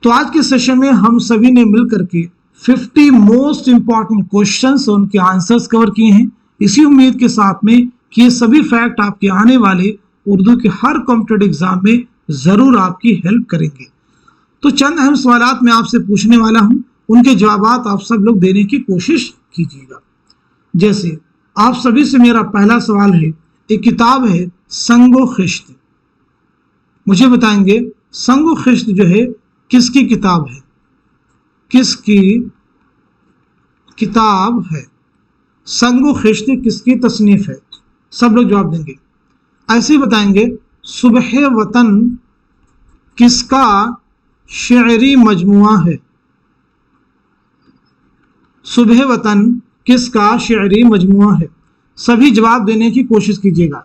तो आज के सेशन में हम सभी ने मिलकर के 50 मोस्ट इंपॉर्टेंट क्वेश्चंस और उनके आंसर्स कवर किए हैं, इसी उम्मीद के साथ में कि ये सभी फैक्ट आपके आने वाले उर्दू के हर कॉम्पिटिटिव एग्जाम में जरूर आपकी हेल्प करेंगे। تو چند اہم سوالات میں آپ سے پوچھنے والا ہوں، ان کے جوابات آپ سب لوگ دینے کی کوشش کیجیے گا۔ جیسے آپ سبھی سے میرا پہلا سوال ہے، ایک کتاب ہے سنگ و خشت، مجھے بتائیں گے سنگ و خشت جو ہے کس کی کتاب ہے؟ کس کی کتاب ہے؟ سنگ و خشت کس کی تصنیف ہے؟ سب لوگ جواب دیں گے۔ ایسے بتائیں گے صبح وطن کس کا شعری مجموعہ ہے؟ صبح وطن کس کا شعری مجموعہ ہے؟ سبھی جواب دینے کی کوشش کیجیے گا،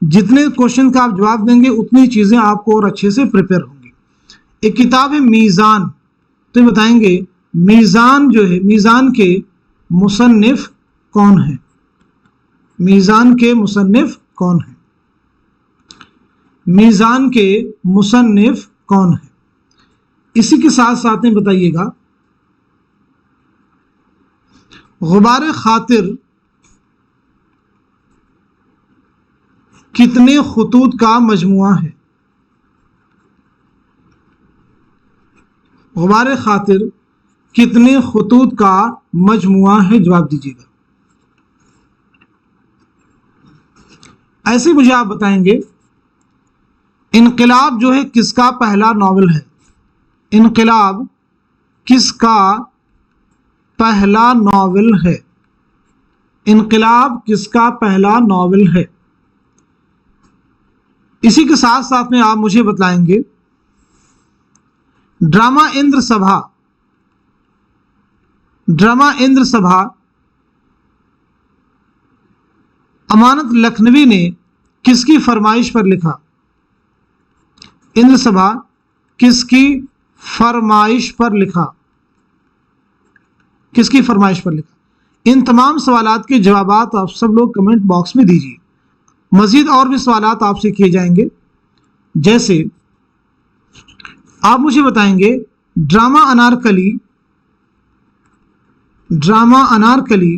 جتنے کوشچن کا آپ جواب دیں گے اتنی چیزیں آپ کو اور اچھے سے پریپیئر ہوں گی۔ ایک کتاب ہے میزان، تو بتائیں گے میزان جو ہے، میزان کے مصنف کون ہے؟ میزان کے مصنف کون ہے؟ میزان کے مصنف کون ہے؟ اسی کے ساتھ ساتھ میں بتائیے گا غبار خاطر کتنے خطوط کا مجموعہ ہے؟ غبار خاطر کتنے خطوط کا مجموعہ ہے؟ جواب دیجیے گا۔ ایسے مجھے آپ بتائیں گے انقلاب جو ہے کس کا پہلا ناول ہے؟ انقلاب کس کا پہلا ناول ہے؟ انقلاب کس کا پہلا ناول ہے؟ اسی کے ساتھ ساتھ میں آپ مجھے بتلائیں گے ڈرامہ اندر سبھا، ڈرامہ اندر سبھا امانت لکھنوی نے کس کی فرمائش پر لکھا؟ اندر سبھا کس کی فرمائش پر لکھا؟ کس کی فرمائش پر لکھا؟ ان تمام سوالات کے جوابات آپ سب لوگ کمنٹ باکس میں دیجیے۔ مزید اور بھی سوالات آپ سے کیے جائیں گے، جیسے آپ مجھے بتائیں گے ڈرامہ انارکلی، ڈرامہ انارکلی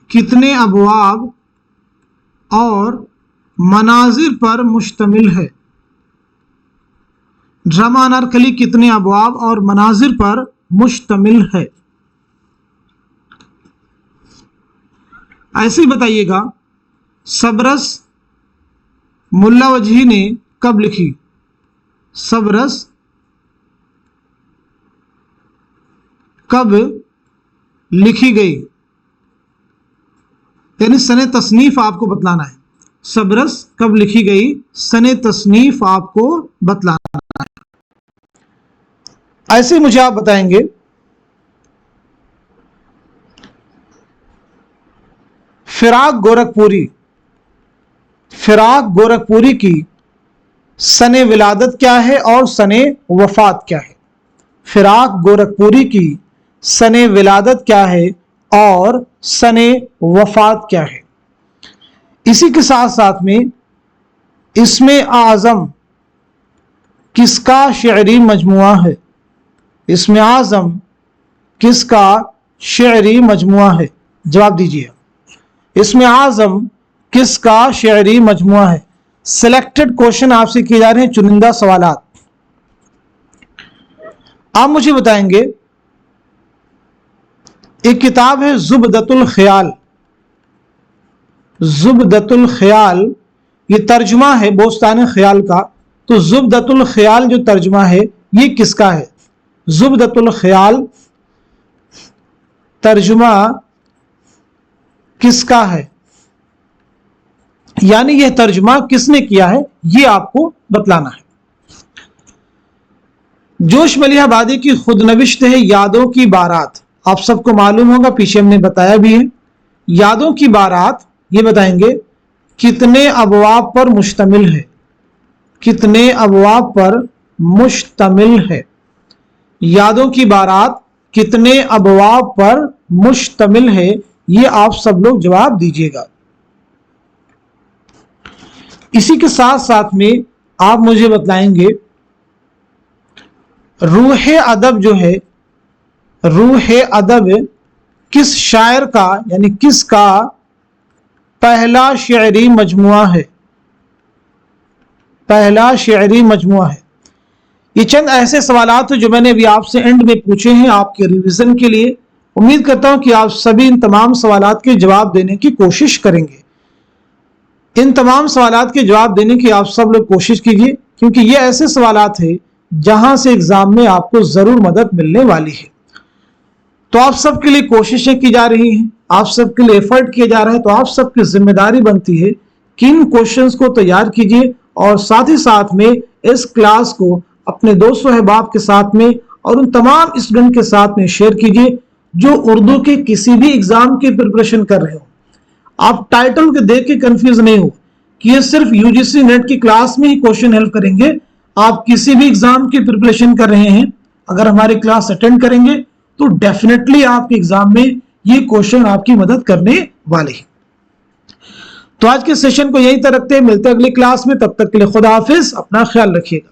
کتنے ابواب اور مناظر پر مشتمل ہے؟ ڈرامہ انارکلی کتنے ابواب اور مناظر پر مشتمل ہے؟ ایسے ہی بتائیے گا صبرس ملا وجہی نے کب لکھی؟ صبرس کب لکھی گئی؟ یعنی سن تصنیف آپ کو بتلانا ہے۔ صبرس کب لکھی گئی؟ سن تصنیف آپ کو بتلانا ہے۔ ایسے مجھے آپ بتائیں گے فراق گورکھپوری، فراق گورکھپوری کی سن ولادت کیا ہے اور سن وفات کیا ہے؟ فراق گورکھپوری کی سن ولادت کیا ہے اور سن وفات کیا ہے؟ اسی کے ساتھ ساتھ میں اسم اعظم کس کا شعری مجموعہ ہے؟ اسم اعظم کس کا شعری مجموعہ ہے؟ جواب دیجیے۔ اسم اعظم کس کا شعری مجموعہ ہے؟ سلیکٹڈ کوشچن آپ سے کیے جا رہے ہیں، چنندہ سوالات۔ آپ مجھے بتائیں گے ایک کتاب ہے زبدۃ الخیال، زبدۃ الخیال یہ ترجمہ ہے بوستان خیال کا، تو زبدۃ الخیال جو ترجمہ ہے یہ کس کا ہے؟ زبدۃ الخیال ترجمہ کس کا ہے؟ یعنی یہ ترجمہ کس نے کیا ہے یہ آپ کو بتلانا ہے۔ جوش ملیح آبادی کی خود نوشت ہے یادوں کی بارات، آپ سب کو معلوم ہوگا، پیچھے ہم نے بتایا بھی ہے۔ یادوں کی بارات یہ بتائیں گے کتنے ابواب پر مشتمل ہے؟ کتنے ابواب پر مشتمل ہے؟ یادوں کی بارات کتنے ابواب پر مشتمل ہے؟ یہ آپ سب لوگ جواب دیجیے گا۔ اسی کے ساتھ ساتھ میں آپ مجھے بتلائیں گے روح ادب جو ہے، روح ادب کس شاعر کا یعنی کس کا پہلا شعری مجموعہ ہے؟ پہلا شعری مجموعہ ہے۔ یہ چند ایسے سوالات ہیں جو میں نے ابھی آپ سے اینڈ میں پوچھے ہیں آپ کے ریویژن کے لیے. امید کرتا ہوں کہ آپ سبھی ان تمام سوالات کے جواب دینے کی کوشش کریں گے. ان تمام سوالات کے جواب دینے کی آپ سب لوگ کوشش کیجیے، کیونکہ یہ ایسے سوالات ہیں جہاں سے ایگزام میں آپ کو ضرور مدد ملنے والی ہے. تو آپ سب کے لیے کوششیں کی جا رہی ہیں، آپ سب کے لیے ایفرٹ کیا جا رہا ہے، تو آپ سب کی ذمہ داری بنتی ہے کہ ان کوشچنز کو تیار کیجیے اور ساتھ ہی ساتھ میں اس کلاس کو اپنے دوست و احباب کے ساتھ میں اور ان تمام اسٹوڈنٹ کے ساتھ میں شیئر کیجیے جو اردو کے کسی بھی ایگزام کی پریپریشن کر رہے ہو. آپ ٹائٹل کے دیکھ کے کنفیوز نہیں ہو کہ یہ صرف یو جی سی نیٹ کی کلاس میں ہی کوشچن ہیلپ کریں گے. آپ کسی بھی ایگزام کی پریپریشن کر رہے ہیں، اگر ہماری کلاس اٹینڈ کریں گے تو ڈیفینیٹلی آپ کے ایگزام میں یہ کوشچن آپ کی مدد کرنے والے ہیں. تو آج کے سیشن کو یہیں تک رکھتے ہیں، ملتے ہیں اگلی کلاس میں. تب تک کے لیے خدا حافظ، اپنا خیال رکھیے گا.